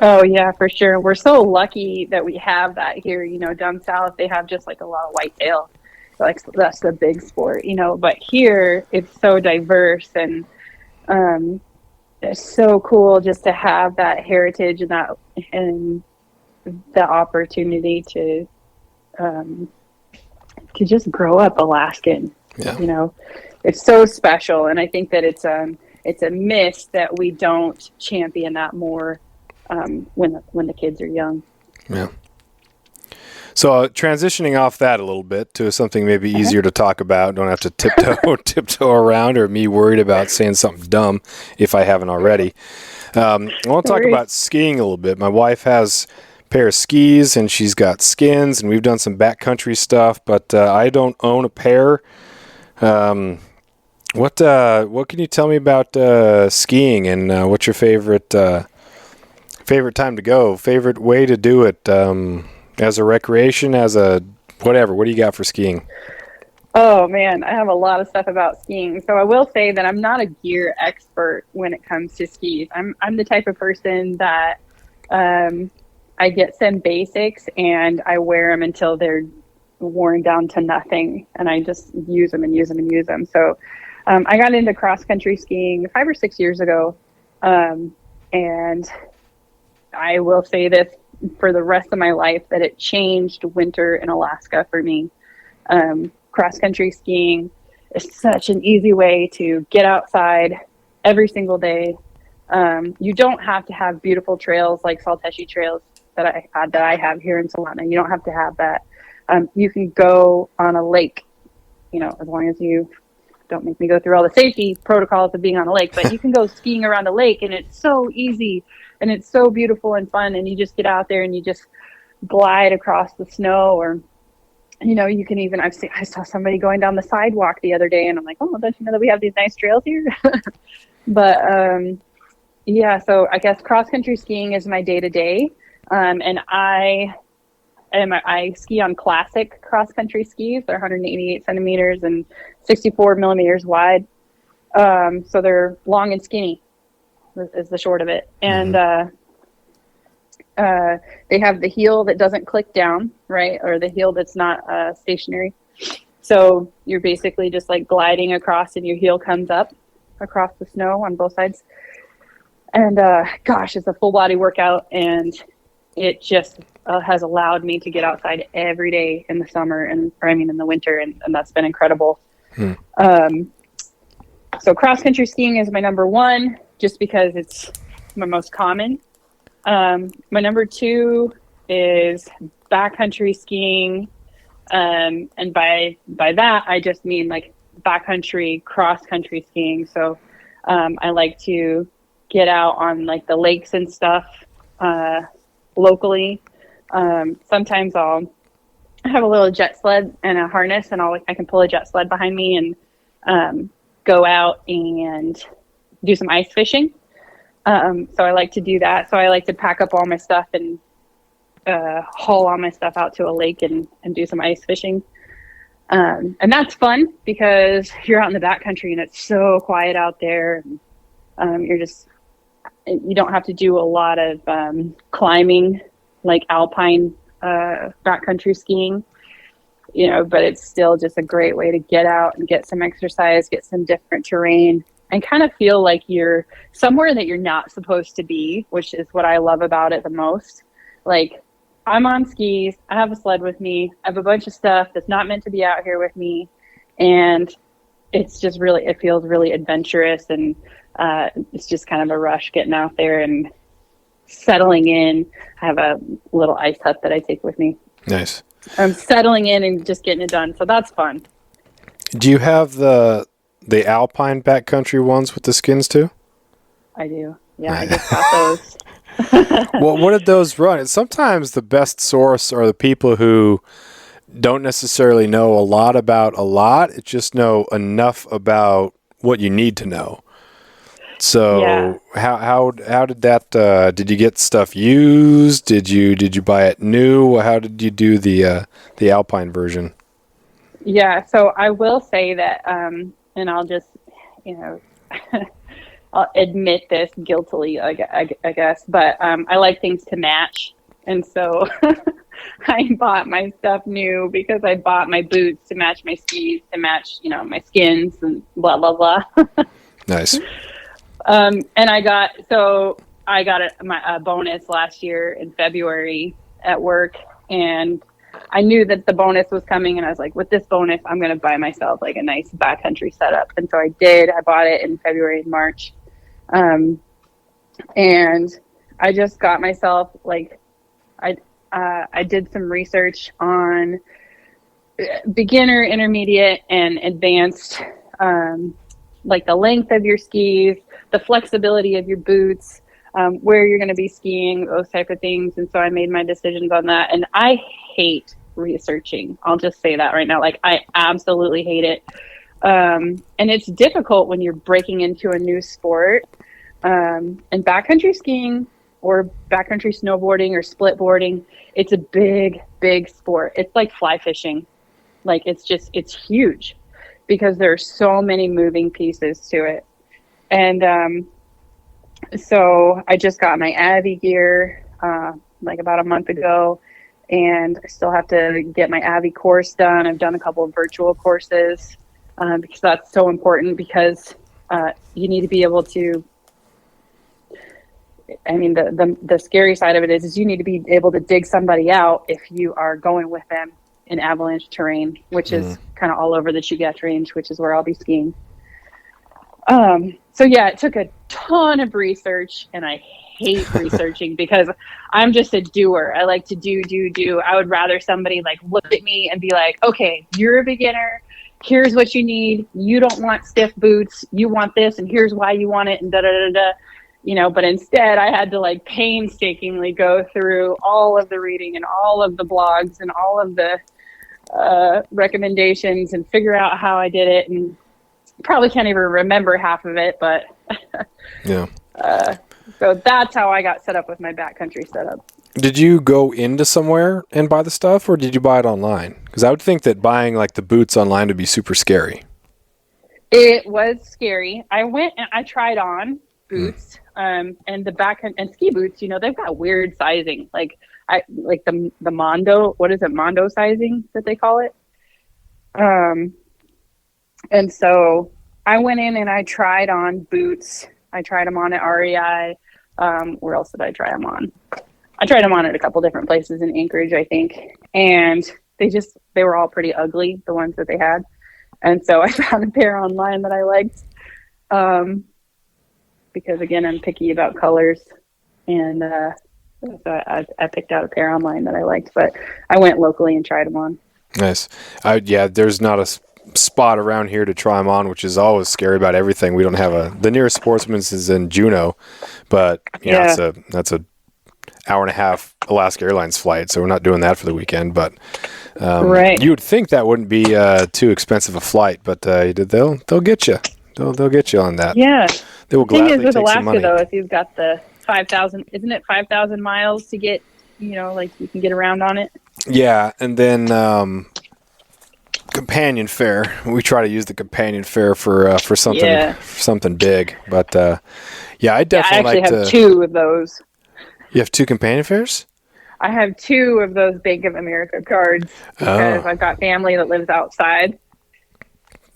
Oh yeah, for sure. We're so lucky that we have that here. Down south they have just like a lot of whitetail. Like, that's the big sport, But here it's so diverse, and it's so cool just to have that heritage and the opportunity to just grow up Alaskan. Yeah. It's so special, and I think that it's a miss that we don't champion that more when the kids are young. Yeah. So transitioning off that a little bit to something maybe easier to talk about, don't have to tiptoe around, or me worried about saying something dumb if I haven't already. I want to talk about skiing a little bit. My wife has a pair of skis, and she's got skins, and we've done some backcountry stuff, but I don't own a pair. What can you tell me about skiing, and what's your favorite time to go? Favorite way to do it? As a recreation, as a whatever, what do you got for skiing? Oh man, I have a lot of stuff about skiing. So I will say that I'm not a gear expert when it comes to skis. I'm the type of person that I get some basics and I wear them until they're worn down to nothing, and I just use them and use them and use them. So I got into cross country skiing 5 or 6 years ago, and I will say this for the rest of my life, that it changed winter in Alaska for me. Cross country skiing is such an easy way to get outside every single day. You don't have to have beautiful trails like Salteshi trails that I have here in Solana. You don't have to have that. You can go on a lake, as long as you don't make me go through all the safety protocols of being on a lake, but you can go skiing around a lake, and it's so easy. And it's so beautiful and fun, and you just get out there and you just glide across the snow, or you can even, I saw somebody going down the sidewalk the other day, and I'm like, oh, don't you know that we have these nice trails here? But yeah, so I guess cross country skiing is my day to day, and I ski on classic cross country skis. They're 188 centimeters and 64 millimeters wide, so they're long and skinny is the short of it. And they have the heel that doesn't click down, right? Or the heel that's not stationary. So you're basically just like gliding across, and your heel comes up across the snow on both sides. And gosh, it's a full body workout, and it just has allowed me to get outside every day in the summer, in the winter, and that's been incredible. So cross country skiing is my number one, just because it's my most common. My number two is backcountry skiing. And by that, I just mean like backcountry, cross country skiing. So I like to get out on like the lakes and stuff locally. Sometimes I'll have a little jet sled and a harness, and I can pull a jet sled behind me and go out and do some ice fishing. So I like to do that. So I like to pack up all my stuff and haul all my stuff out to a lake and do some ice fishing. And that's fun because you're out in the backcountry and it's so quiet out there. You don't have to do a lot of climbing like alpine backcountry skiing, but it's still just a great way to get out and get some exercise, get some different terrain, and kind of feel like you're somewhere that you're not supposed to be, which is what I love about it the most. Like, I'm on skis, I have a sled with me, I have a bunch of stuff that's not meant to be out here with me, and it's just it feels really adventurous and it's just kind of a rush getting out there and settling in. I have a little ice hut that I take with me. Nice. I'm settling in and just getting it done. So that's fun. Do you have the Alpine backcountry ones with the skins too? I do. Yeah, I just got those. Well, what did those run? Sometimes the best source are the people who don't necessarily know a lot about a lot. It just know enough about what you need to know. So Yeah. how did that? Did you get stuff used? Did you buy it new? How did you do the Alpine version? Yeah, so I will say that, and I'll just, I'll admit this guiltily, I guess, but I like things to match. And so I bought my stuff new because I bought my boots to match my skis, to match, my skins and blah, blah, blah. Nice. And I got a bonus last year in February at work, and I knew that the bonus was coming, and I was like, with this bonus, I'm going to buy myself like a nice backcountry setup. And so I did. I bought it in February and March. And I just got myself I did some research on beginner, intermediate, and advanced, like the length of your skis, the flexibility of your boots, where you're going to be skiing, those type of things. And so I made my decisions on that. And I hate researching. I'll just say that right now. Like, I absolutely hate it. And it's difficult when you're breaking into a new sport. And backcountry skiing or backcountry snowboarding or split boarding, it's a big, big sport. It's like fly fishing. Like, it's huge because there's so many moving pieces to it. And so I just got my Avi gear like about a month ago, and I still have to get my Avi course done. I've done a couple of virtual courses because that's so important, because you need to be able to, I mean, the scary side of it is you need to be able to dig somebody out if you are going with them in avalanche terrain, which is kind of all over the Chugach Range, which is where I'll be skiing. So yeah, it took a ton of research, and I hate researching because I'm just a doer. I like to do. I would rather somebody like look at me and be like, okay, you're a beginner. Here's what you need. You don't want stiff boots. You want this, and here's why you want it, and da da da da. But instead I had to like painstakingly go through all of the reading and all of the blogs and all of the recommendations and figure out how I did it, and probably can't even remember half of it, but Yeah. So that's how I got set up with my backcountry setup. Did you go into somewhere and buy the stuff, or did you buy it online? Because I would think that buying like the boots online would be super scary. It was scary. I went and I tried on boots, and the back and ski boots, they've got weird sizing. Like the Mondo, what is it? Mondo sizing that they call it. And so I went in and I tried on boots. I tried them on at REI. Where else did I try them on? I tried them on at a couple different places in Anchorage, I think. And they were all pretty ugly, the ones that they had. And so I found a pair online that I liked. Because again, I'm picky about colors. And so I picked out a pair online that I liked, but I went locally and tried them on. Nice. There's not a spot around here to try them on, which is always scary about everything. We don't have the nearest Sportsman's is in Juneau, but that's a hour and a half Alaska Airlines flight, so we're not doing that for the weekend. But right. You would think that wouldn't be too expensive a flight, but they'll get you. They'll get you on that. Yeah. They will The thing gladly is with take some Alaska, money. though, if you've got the 5,000, isn't it 5,000 miles to get, like you can get around on it? Yeah, and then companion fare. We try to use the companion fare for something big. But I definitely I actually have two of those. You have two companion fares? I have two of those Bank of America cards because I've got family that lives outside.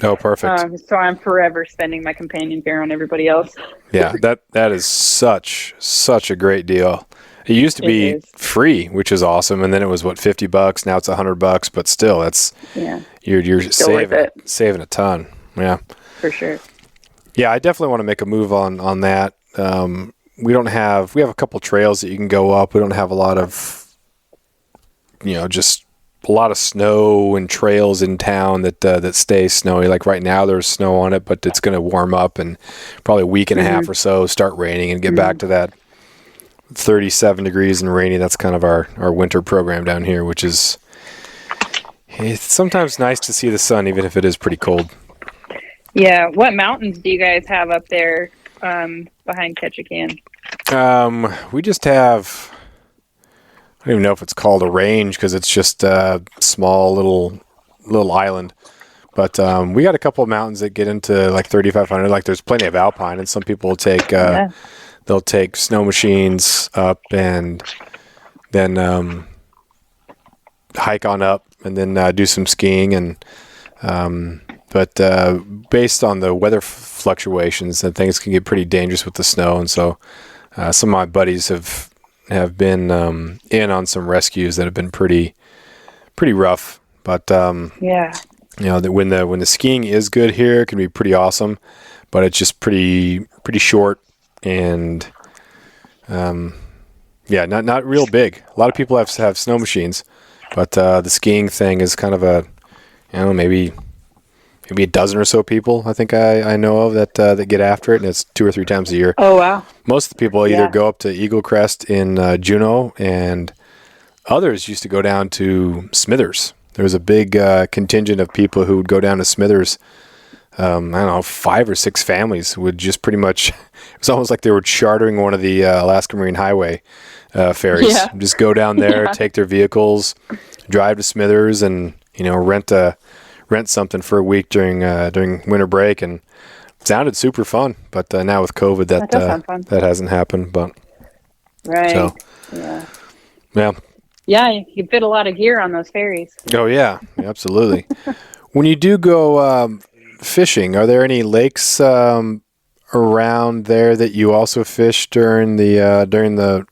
Oh, perfect. So I'm forever spending my companion fare on everybody else. Yeah, that is such a great deal. It used to be free, which is awesome, and then it was $50. Now it's $100, but still, that's you're Still saving a ton. Yeah, for sure. Yeah, I definitely want to make a move on that. We have a couple trails that you can go up. We don't have a lot of, just a lot of snow and trails in town that stay snowy. Like right now, there's snow on it, but it's going to warm up and probably a week and a half or so start raining and get back to that 37 degrees and rainy. That's kind of our winter program down here, which is it's sometimes nice to see the sun, even if it is pretty cold. Yeah. What mountains do you guys have up there behind Ketchikan? We just have, I don't even know if it's called a range because it's just a small little island. But we got a couple of mountains that get into like 3,500. Like there's plenty of alpine, and some people will take they'll take snow machines up and then hike on up and then do some skiing. And but based on the weather fluctuations, and things can get pretty dangerous with the snow. And so some of my buddies have been in on some rescues that have been pretty rough. But when the skiing is good here, it can be pretty awesome. But it's just pretty short and not real big. A lot of people have snow machines, but the skiing thing is kind of maybe a dozen or so people I think I know of that get after it, and it's 2 or 3 times a year. Oh wow! Most of the people either go up to Eagle Crest in Juneau, and others used to go down to Smithers. There was a big contingent of people who would go down to Smithers. I don't know, 5 or 6 families would just pretty much. It was almost like they were chartering one of the Alaska Marine Highway ferries. Yeah. Just go down there, take their vehicles, drive to Smithers, and rent something for a week during winter break, and it sounded super fun. But now with COVID, that hasn't happened. But right, so, yeah, you fit a lot of gear on those ferries. Oh yeah, absolutely. When you do go fishing, are there any lakes around there that you also fish during the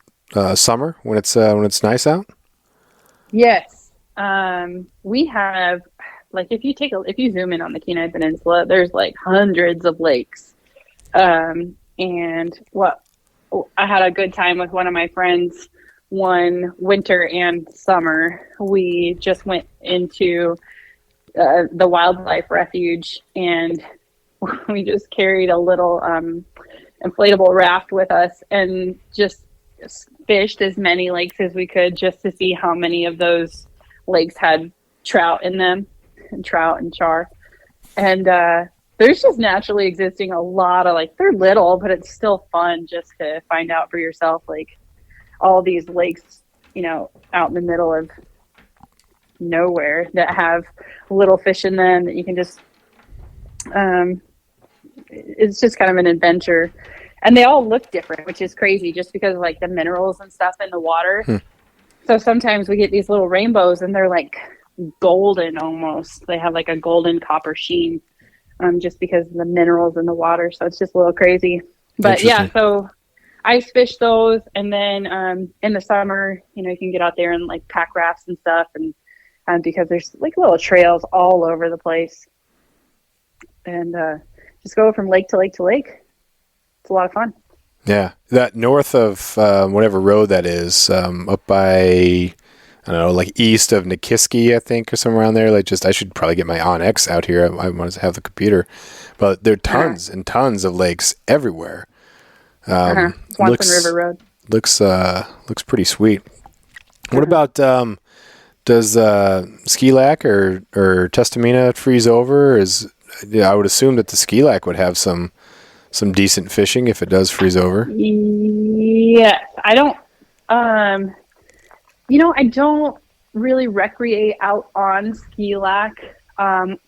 summer when it's nice out? Yes, we have. Like if you zoom in on the Kenai Peninsula, there's like hundreds of lakes. And I had a good time with one of my friends one winter and summer. We just went into the wildlife refuge, and we just carried a little inflatable raft with us and just fished as many lakes as we could just to see how many of those lakes had trout in them. And trout and char, and there's just naturally existing a lot of they're little, but it's still fun just to find out for yourself, like all these lakes, out in the middle of nowhere that have little fish in them that you can just it's just kind of an adventure, and they all look different, which is crazy just because of the minerals and stuff in the water. So sometimes we get these little rainbows and they're like golden almost. They have like a golden copper sheen just because of the minerals in the water. So it's just a little crazy. But yeah, so ice fish those, and then in the summer, you can get out there and pack rafts and stuff, and because there's little trails all over the place, and just go from lake to lake to lake. It's a lot of fun. Yeah, that north of whatever road that is, up by, I don't know, east of Nikiski, I think, or somewhere around there. I should probably get my OnX out here. I want to have the computer, but there are tons and tons of lakes everywhere. Swanson River Road looks pretty sweet. What about does Ski Lac or Testamina freeze over? I would assume that the Ski Lac would have some decent fishing if it does freeze over. Yes, I don't. I don't really recreate out on Ski Lac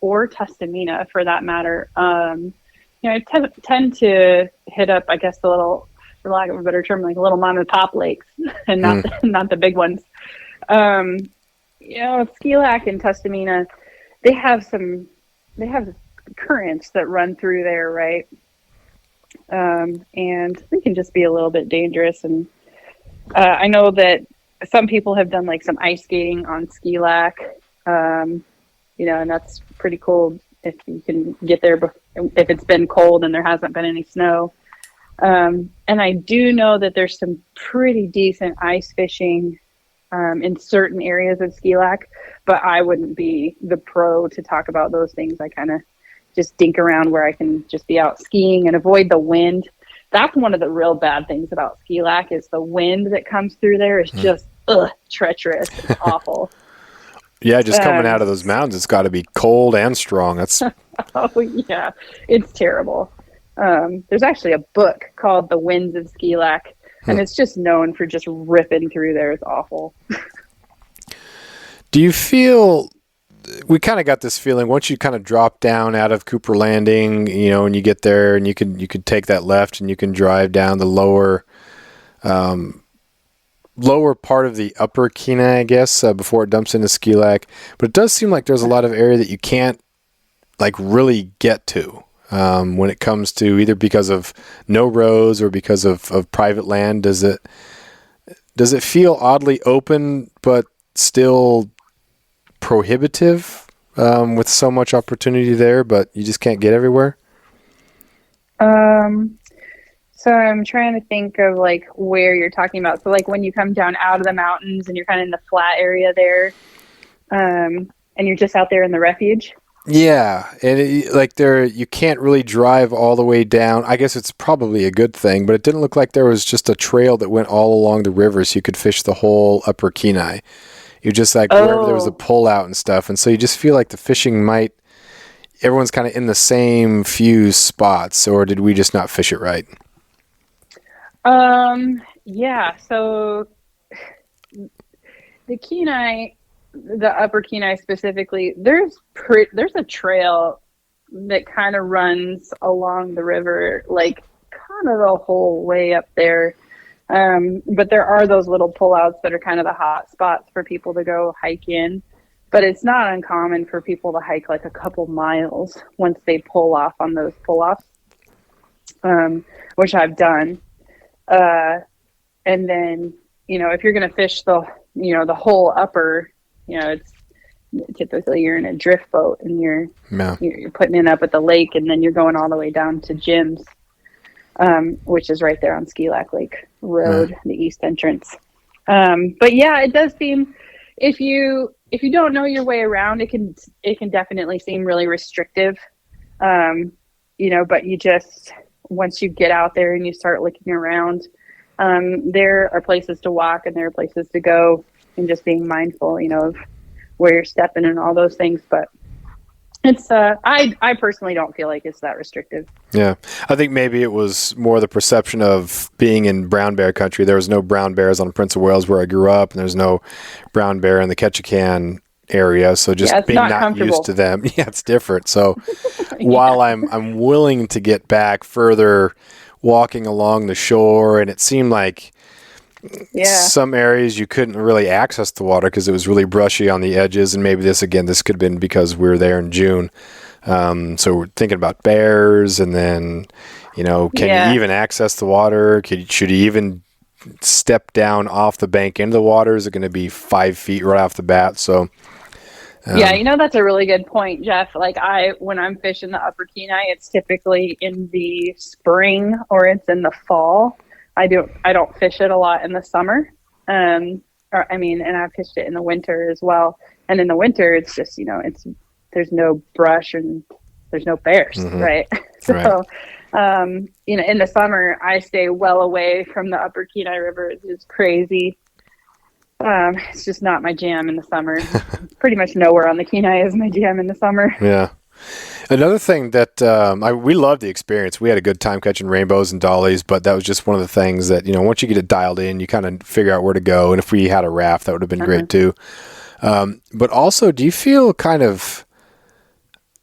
or Testamina for that matter. I tend to hit up, I guess, the little, for lack of a better term, little mom and pop lakes and not the big ones. Ski Lac and Testamina, they have currents that run through there, right? And they can just be a little bit dangerous. And I know that some people have done some ice skating on Ski Lac, and that's pretty cool if you can get there if it's been cold and there hasn't been any snow. And I do know that there's some pretty decent ice fishing in certain areas of Ski Lac, but I wouldn't be the pro to talk about those things. I kind of just dink around where I can just be out skiing and avoid the wind. That's one of the real bad things about Ski Lac is the wind that comes through there is just treacherous. It's awful. Yeah, just coming out of those mountains, it's got to be cold and strong. That's oh yeah, it's terrible. There's actually a book called The Winds of Ski Lac, and it's just known for just ripping through there. It's awful. Do you feel, we kind of got this feeling once you kind of drop down out of Cooper Landing, you know, and you get there and you could take that left and you can drive down the lower part of the upper Kenai, I guess, before it dumps into Ski Lac. But it does seem like there's a lot of area that you can't like really get to when it comes to either because of no roads or because of private land. Does it feel oddly open but still prohibitive with so much opportunity there, but you just can't get everywhere? So I'm trying to think of like where you're talking about. So like when you come down out of the mountains and you're kind of in the flat area there, and you're just out there in the refuge. Yeah, and like there, you can't really drive all the way down. I guess it's probably a good thing, but it didn't look like there was just a trail that went all along the river, so you could fish the whole upper Kenai. You just like wherever there was a pull out and stuff, and so you just feel like the fishing everyone's kind of in the same few spots, or did we just not fish it right? Yeah. So the Kenai, the upper Kenai specifically, there's a trail that kind of runs along the river, like kind of the whole way up there. But there are those little pullouts that are kind of the hot spots for people to go hike in. But it's not uncommon for people to hike like a couple miles once they pull off on those pull-offs, which I've done. And then, you know, if you're going to fish the whole upper, you know, it's typically you're in a drift boat and you're putting it up at the lake, and then you're going all the way down to Jim's, which is right there on Ski Lac Lake Road, the east entrance. But yeah, it does seem, if you don't know your way around, it can definitely seem really restrictive. You know, but you just, once you get out there and you start looking around, there are places to walk and there are places to go, and just being mindful, you know, of where you're stepping and all those things. But it's, I personally don't feel like it's that restrictive. Yeah. I think maybe it was more the perception of being in brown bear country. There was no brown bears on Prince of Wales where I grew up, and there's no brown bear in the Ketchikan area. So just being not used to them. Yeah, it's different. So while I'm willing to get back further walking along the shore, and it seemed like some areas you couldn't really access the water because it was really brushy on the edges, and maybe this could have been because we were there in June. So we're thinking about bears, and then, you know, can you even access the water? Should you even step down off the bank into the water? Is it going to be 5 feet right off the bat? So yeah, you know, that's a really good point, Jeff. Like when I'm fishing the upper Kenai, it's typically in the spring or it's in the fall. I don't fish it a lot in the summer. And I've fished it in the winter as well. And in the winter, it's just, you know, there's no brush and there's no bears, right? So, you know, in the summer, I stay well away from the upper Kenai River. It's crazy. It's just not my jam in the summer. Pretty much nowhere on the Kenai is my jam in the summer. Yeah. Another thing that we loved the experience. We had a good time catching rainbows and dollies, but that was just one of the things that, you know, once you get it dialed in, you kind of figure out where to go. And if we had a raft, that would have been great too. But also, do you feel kind of,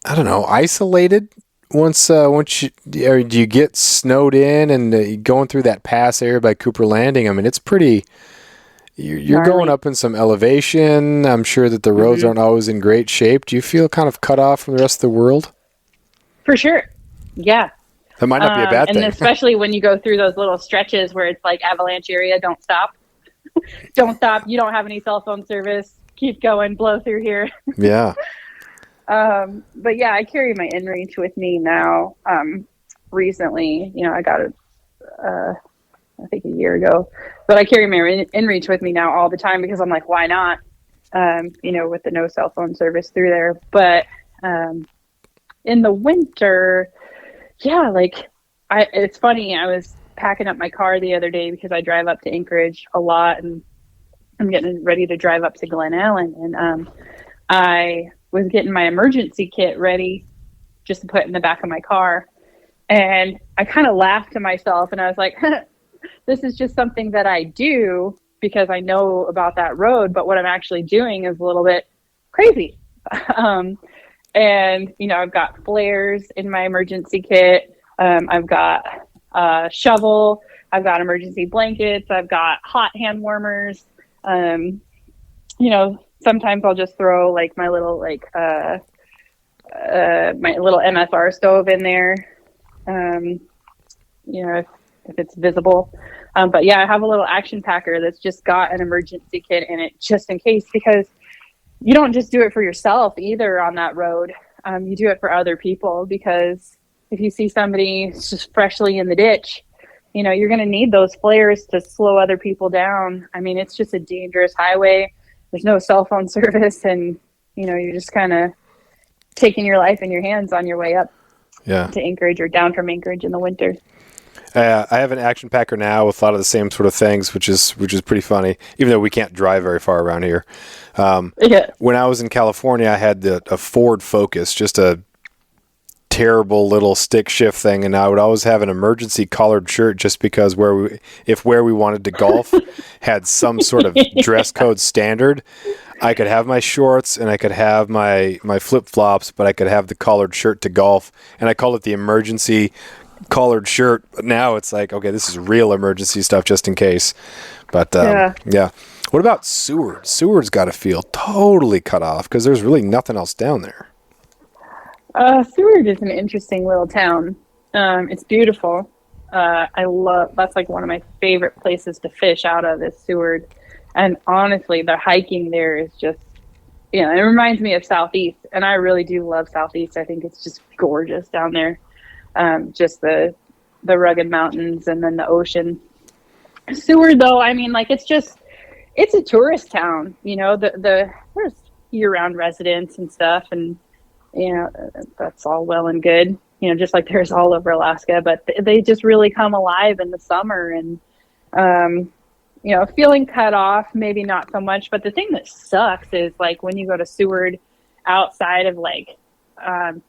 I don't know, isolated once you, or do you get snowed in and going through that pass area by Cooper Landing? I mean, it's pretty. You're going up in some elevation. I'm sure that the roads aren't always in great shape. Do you feel kind of cut off from the rest of the world? For sure. Yeah. That might not be a bad thing. And especially when you go through those little stretches where it's like avalanche area, don't stop. Don't stop. You don't have any cell phone service. Keep going. Blow through here. Yeah. But yeah, I carry my inReach with me now. Recently, I got it, I think a year ago, but I carry my inReach with me now all the time because I'm like, why not? With the no cell phone service through there. But in the winter, yeah, it's funny. I was packing up my car the other day because I drive up to Anchorage a lot, and I'm getting ready to drive up to Glen Ellen, and I was getting my emergency kit ready just to put in the back of my car. And I kind of laughed to myself, and I was like, this is just something that I do because I know about that road, but what I'm actually doing is a little bit crazy. And, I've got flares in my emergency kit. I've got a shovel. I've got emergency blankets. I've got hot hand warmers. Sometimes I'll just throw like my little MSR stove in there. If it's visible. But yeah, I have a little action packer that's just got an emergency kit in it just in case, because you don't just do it for yourself either on that road. You do it for other people, because if you see somebody just freshly in the ditch, you're going to need those flares to slow other people down. I mean, it's just a dangerous highway. There's no cell phone service, and, you're just kind of taking your life in your hands on your way up to Anchorage or down from Anchorage in the winter. I have an action packer now with a lot of the same sort of things, which is pretty funny, even though we can't drive very far around here. When I was in California, I had a Ford Focus, just a terrible little stick shift thing, and I would always have an emergency collared shirt just because where we wanted to golf had some sort of dress code standard, I could have my shorts and I could have my flip-flops, but I could have the collared shirt to golf, and I called it the emergency collared shirt. But now it's like, okay, this is real emergency stuff just in case. But yeah. What about Seward? Seward's got to feel totally cut off because there's really nothing else down there. Seward is an interesting little town. It's beautiful. That's like one of my favorite places to fish out of is Seward. And honestly, the hiking there is just, it reminds me of Southeast. And I really do love Southeast. I think it's just gorgeous down there. Just the rugged mountains and then the ocean. Seward, though, I mean, it's a tourist town. There's year-round residents and stuff, and that's all well and good. Just like there's all over Alaska, but they just really come alive in the summer, and feeling cut off, maybe not so much. But the thing that sucks is like when you go to Seward outside of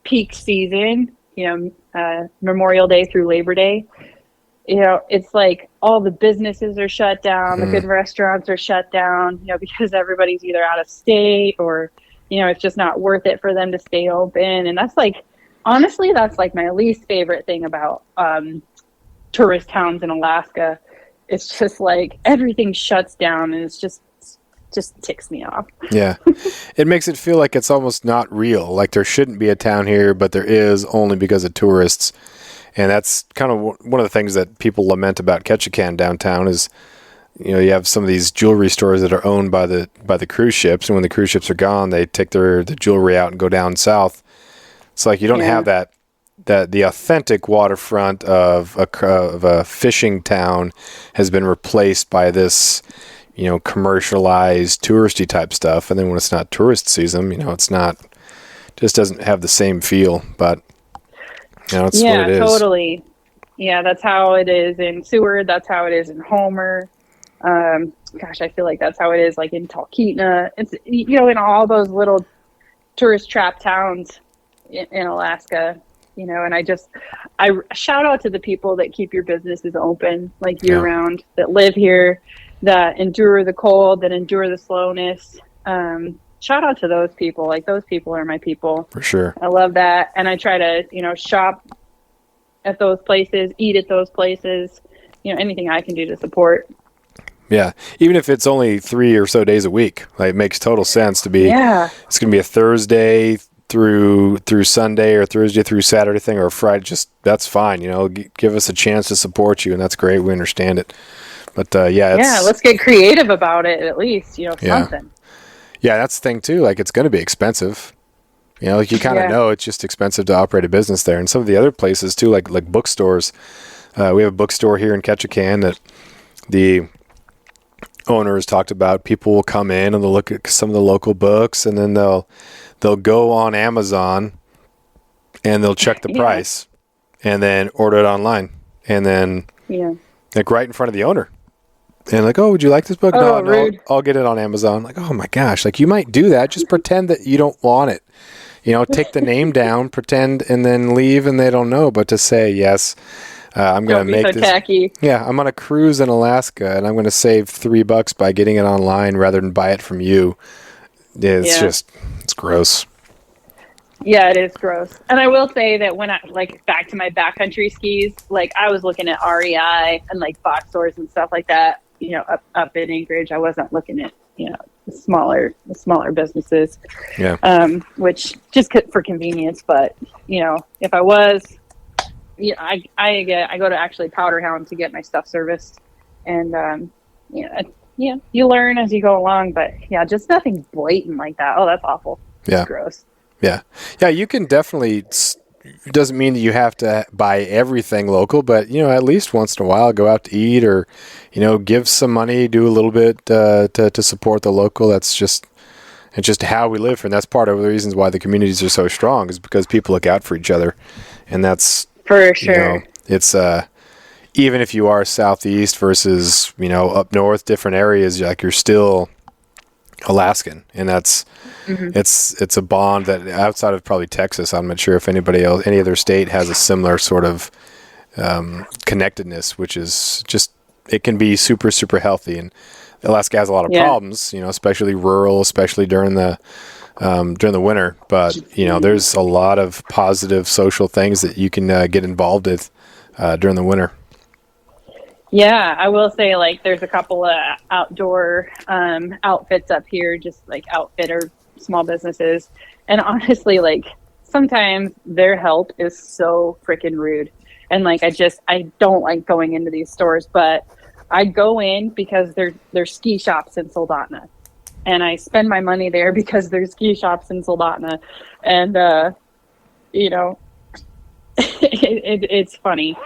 peak season, Memorial Day through Labor Day, it's like all the businesses are shut down, the good restaurants are shut down, because everybody's either out of state or, it's just not worth it for them to stay open. And that's honestly, that's my least favorite thing about tourist towns in Alaska. It's just everything shuts down, and it's just ticks me off. Yeah. It makes it feel like it's almost not real. Like there shouldn't be a town here, but there is only because of tourists. And that's kind of one of the things that people lament about Ketchikan downtown is, you have some of these jewelry stores that are owned by the cruise ships. And when the cruise ships are gone, they take the jewelry out and go down south. It's like you don't have that the authentic waterfront of a fishing town has been replaced by this, commercialized touristy type stuff. And then when it's not tourist season, it's not, just doesn't have the same feel, but it's what it is. Yeah, totally. Yeah, that's how it is in Seward. That's how it is in Homer. I feel like that's how it is in Talkeetna. It's, in all those little tourist trap towns in Alaska, and I shout out to the people that keep your businesses open year round, that live here, that endure the cold, that endure the slowness. Shout out to those people. Those people are my people. For sure. I love that. And I try to, shop at those places, eat at those places, anything I can do to support. Yeah. Even if it's only 3 or so days a week, it makes total sense to be, it's going to be a Thursday through Sunday or Thursday through Saturday thing, or a Friday. That's fine. Give us a chance to support you. And that's great. We understand it. But let's get creative about it at least, something. Yeah, that's the thing too. It's going to be expensive. You know, like you kind of Yeah. know it's just expensive to operate a business there. And some of the other places too, like bookstores. We have a bookstore here in Ketchikan that the owner has talked about. People will come in and they'll look at some of the local books, and then they'll go on Amazon and they'll check the Yeah. price and then order it online, and then Yeah. like right in front of the owner. And like, oh, would you like this book? Oh, No, rude. I'll get it on Amazon. Like, oh my gosh, like you might do that. Just pretend that you don't want it. You know, take the name down, pretend, and then leave, and they don't know. But to say yes, I'm going Don't to be make so this. tacky. Yeah, I'm on a cruise in Alaska, and I'm going to save $3 by getting it online rather than buy it from you. It's Yeah. it's gross. Yeah, it is gross. And I will say that when I like back to my backcountry skis, like I was looking at REI and like box stores and stuff like that, you know, up in Anchorage. I wasn't looking at, you know, the smaller businesses. Yeah. Which just for convenience, but you know, if I was, yeah, I go to actually Powder Hound to get my stuff serviced, and you learn as you go along, but yeah, just nothing blatant like that. Oh, that's awful. Yeah. Gross. Yeah. Yeah, you can definitely, it doesn't mean that you have to buy everything local, but, you know, at least once in a while, go out to eat or, you know, give some money, do a little bit to support the local. It's just how we live. And that's part of the reasons why the communities are so strong, is because people look out for each other. And that's, For you sure. know, it's, even if you are southeast versus, you know, up north, different areas, like you're still Alaskan, and that's, it's a bond that outside of probably Texas, I'm not sure if anybody else, any other state has a similar sort of connectedness, which is just, it can be super, super healthy. And Alaska has a lot of Yeah. problems, you know, especially rural, especially during the winter. But, you know, there's a lot of positive social things that you can get involved with during the winter. Yeah, I will say, like, there's a couple of outdoor outfits up here, just like outfitter small businesses. And honestly, like, sometimes their help is so freaking rude. And like, I don't like going into these stores, but I go in because they're ski shops in Soldotna. And I spend my money there because there's ski shops in Soldotna. And, you know, it's funny.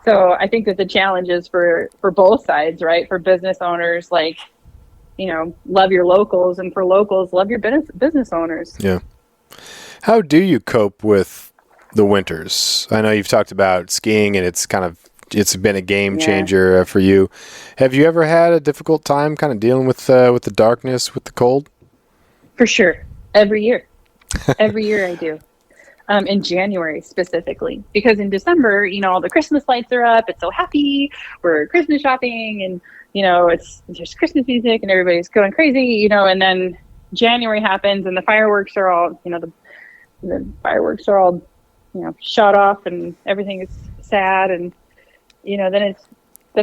So I think that the challenge is for both sides, right? For business owners, like, you know, love your locals, and for locals, love your business owners. Yeah. How do you cope with the winters? I know you've talked about skiing, and it's been a game changer for you. Have you ever had a difficult time kind of dealing with the darkness, with the cold? For sure. Every year. Every year I do. In January specifically, because in December, you know, all the Christmas lights are up. It's so happy. We're Christmas shopping, and you know, there's Christmas music, and everybody's going crazy, you know. And then January happens, and the fireworks are all, you know, the fireworks are all, you know, shut off, and everything is sad, and you know, then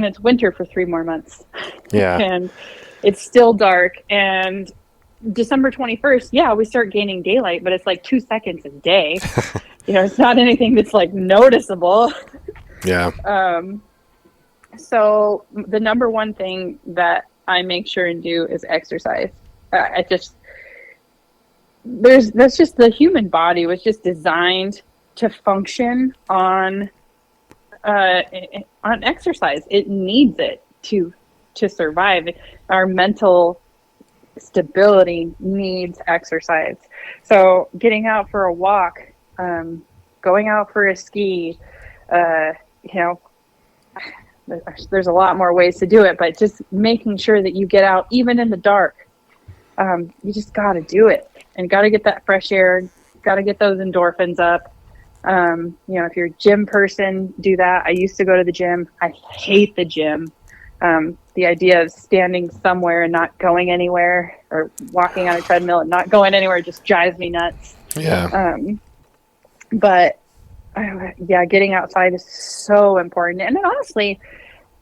it's winter for 3 more months. Yeah. And it's still dark, and December 21st, yeah, we start gaining daylight, but it's like 2 seconds a day. You know, it's not anything that's like noticeable. Yeah. So the number one thing that I make sure and do is exercise. That's just the human body was just designed to function on exercise. It needs it to survive. Our mental stability needs exercise. So getting out for a walk, going out for a ski, you know, there's a lot more ways to do it, but just making sure that you get out even in the dark. You just got to do it, and got to get that fresh air, got to get those endorphins up. You know, if you're a gym person, do that. I used to go to the gym. I hate the gym. The idea of standing somewhere and not going anywhere, or walking on a treadmill and not going anywhere, just drives me nuts. Yeah. But yeah, getting outside is so important. And then honestly,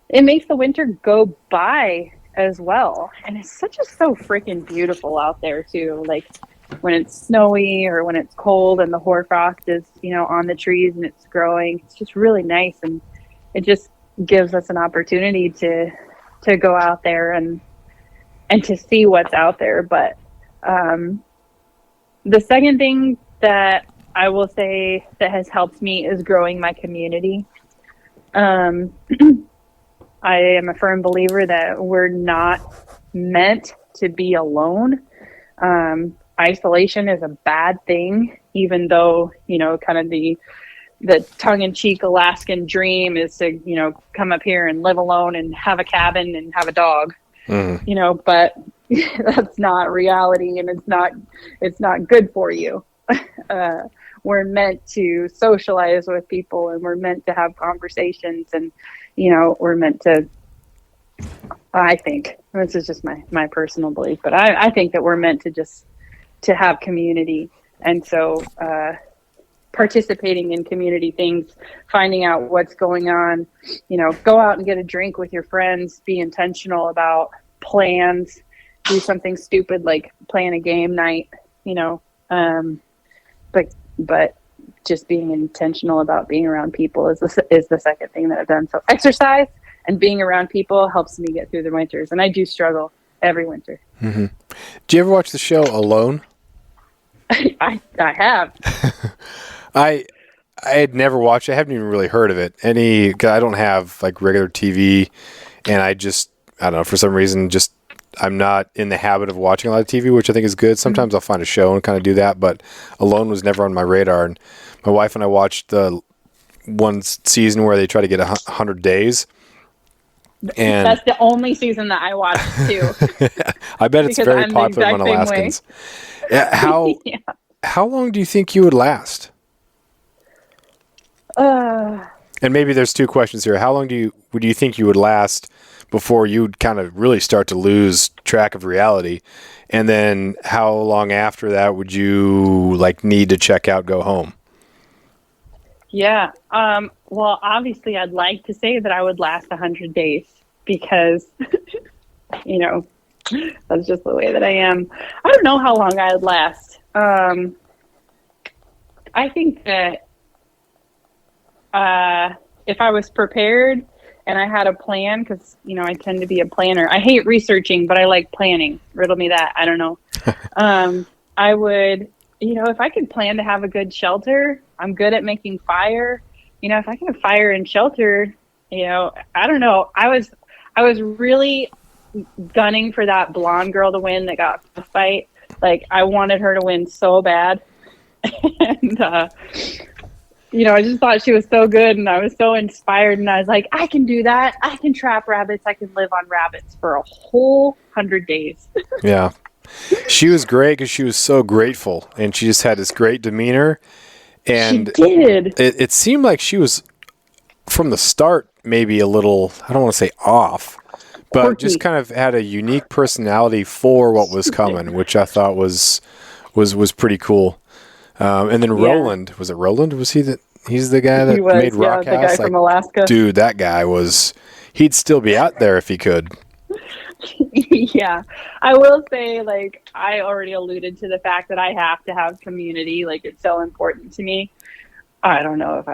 it makes the winter go by as well. And it's so freaking beautiful out there too. Like when it's snowy or when it's cold and the hoarfrost is, you know, on the trees and it's growing, it's just really nice. And it just gives us an opportunity to go out there and to see what's out there. But the second thing that I will say that has helped me is growing my community. I am a firm believer that we're not meant to be alone. Isolation is a bad thing, even though, kind of the tongue-in-cheek Alaskan dream is to, come up here and live alone and have a cabin and have a dog, but that's not reality, and it's not good for you. We're meant to socialize with people, and we're meant to have conversations, and, we're meant to, I think, this is just my personal belief, but I think that we're meant to have community. And so, participating in community things, finding out what's going on, go out and get a drink with your friends, be intentional about plans, do something stupid like plan a game night, but just being intentional about being around people is the second thing that I've done. So exercise and being around people helps me get through the winters, and I do struggle every winter. Mm-hmm. Do you ever watch the show Alone? I have. I had never watched it. I haven't even really heard of it. 'Cause I don't have like regular TV, and I don't know, for some reason, I'm not in the habit of watching a lot of TV, which I think is good. Sometimes I'll find a show and kind of do that, but Alone was never on my radar. And my wife and I watched the one season where they try to get 100 days. And that's the only season that I watched too. I bet it's very popular among Alaskans. How long do you think you would last? And maybe there's two questions here. How long would you think you would last before you'd kind of really start to lose track of reality? And then how long after that would you need to check out, go home? Yeah. Well, obviously I'd like to say that I would last 100 days because, that's just the way that I am. I don't know how long I'd last. I think that, if I was prepared and I had a plan, because, I tend to be a planner. I hate researching, but I like planning. Riddle me that. I don't know. I would, if I could plan to have a good shelter, I'm good at making fire. If I can have fire and shelter, I don't know. I was really gunning for that blonde girl to win that got the fight. I wanted her to win so bad. And, I just thought she was so good, and I was so inspired, and I was like, I can do that. I can trap rabbits. I can live on rabbits for a whole 100 days. Yeah. She was great because she was so grateful, and she just had this great demeanor. And she did. It seemed like she was, from the start, maybe a little, I don't want to say off, but Quirky. Just kind of had a unique personality for what was coming, which I thought was pretty cool. And then Roland, was it Roland? Was he's the guy that made Rock House? The guy from Alaska. Dude, that guy he'd still be out there if he could. Yeah. I will say, I already alluded to the fact that I have to have community. It's so important to me. I don't know if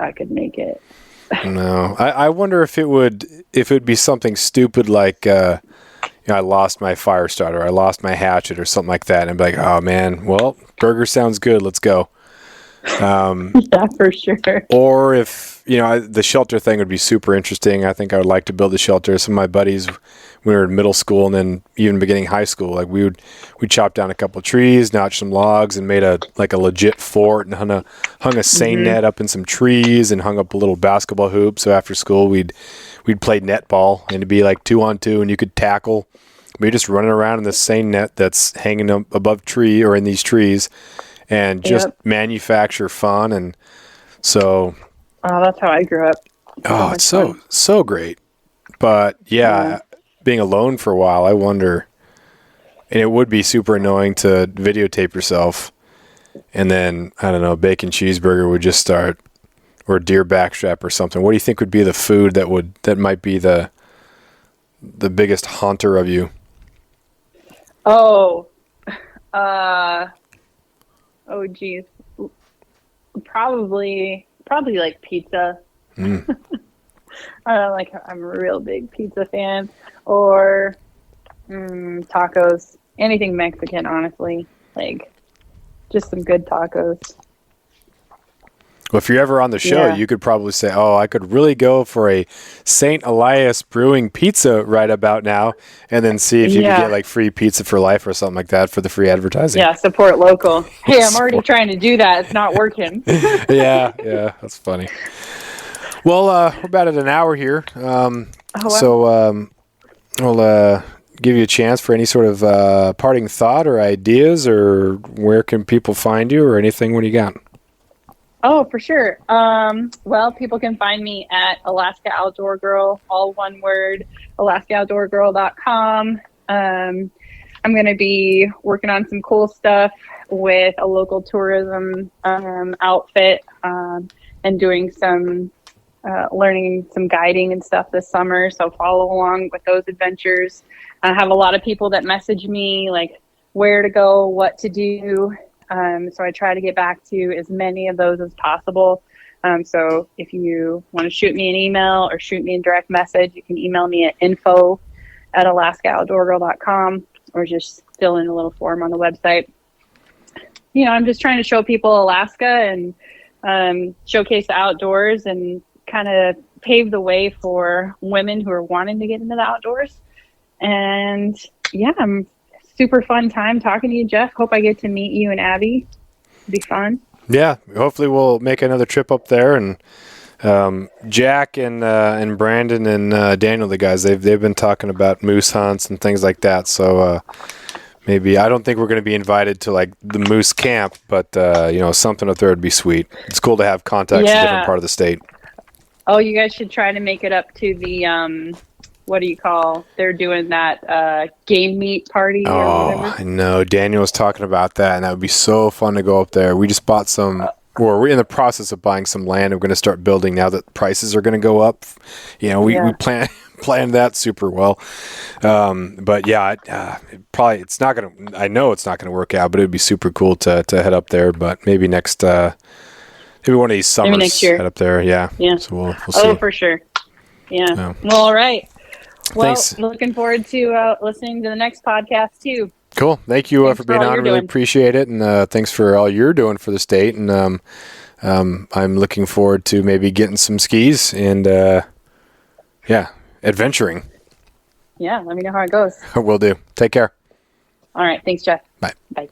I could make it. No. I wonder if it would be something stupid like, I lost my fire starter, I lost my hatchet or something like that, and I'd be like, oh man, well, burger sounds good, let's go. Yeah, for sure. Or if, the shelter thing would be super interesting. I think I would like to build a shelter. Some of my buddies, when we were in middle school and then even beginning high school, we'd chop down a couple of trees, notch some logs, and made a legit fort, and hung a seine net up in some trees, and hung up a little basketball hoop. So after school, we'd play netball, and it'd be 2-on-2, and you could tackle. We just running around in this seine net that's hanging up above tree or in these trees, and just manufacture fun. And so, that's how I grew up. Oh, it's so great. But yeah, being alone for a while, I wonder, and it would be super annoying to videotape yourself, and then, I don't know, bacon cheeseburger would just start, or deer backstrap or something. What do you think would be the food that might be the biggest haunter of you? Geez. Probably pizza. I'm a real big pizza fan, or tacos, anything Mexican, honestly. just some good tacos. Well, if you're ever on the show, Yeah. you could probably say, "Oh, I could really go for a St. Elias Brewing pizza right about now," and then see if you Yeah. could get like free pizza for life or something like that for the free advertising. Yeah, support local. Hey, I'm already Support- trying to do that. It's not working. yeah, that's funny. Well, we're about at an hour here, wow. so we'll give you a chance for any sort of parting thought or ideas, or where can people find you, or anything. What do you got? Oh, for sure. Well, people can find me at Alaska Outdoor Girl, all one word, alaskaoutdoorgirl.com. I'm going to be working on some cool stuff with a local tourism outfit and doing some learning some guiding and stuff this summer. So follow along with those adventures. I have a lot of people that message me like where to go, what to do. So I try to get back to as many of those as possible. So if you want to shoot me an email or shoot me a direct message, you can email me at info@alaskaoutdoorgirl.com or just fill in a little form on the website. You know, I'm just trying to show people Alaska and showcase the outdoors and kind of pave the way for women who are wanting to get into the outdoors. And yeah, I'm super fun time talking to you, Jeff. Hope I get to meet you and Abby. It'll be fun. Yeah, hopefully we'll make another trip up there. And Jack and Brandon and Daniel, the guys, they've been talking about moose hunts and things like that. So maybe, I don't think we're going to be invited to like the moose camp, but something up there would be sweet. It's cool to have contacts in a different part of the state. Oh, you guys should try to make it up to the what do you call? They're doing that game meat party or Oh, whatever. I know. Daniel was talking about that, and that would be so fun to go up there. We just bought some, or we're in the process of buying some land. We're going to start building now that prices are going to go up. We planned that super well. But yeah, it's not going to, I know it's not going to work out, but it would be super cool to head up there. But maybe maybe one of these summers, next year. head up there. Yeah. Yeah. So we'll see. Oh, for sure. Yeah. Yeah. Well, all right. Well, Thanks. looking forward to listening to the next podcast too. Cool. Thank you Thanks for for being all on. you're Really doing. appreciate it. And thanks for all you're doing for the state. And I'm looking forward to maybe getting some skis and, adventuring. Yeah, let me know how it goes. Will do. Take care. All right. Thanks, Jeff. Bye. Bye.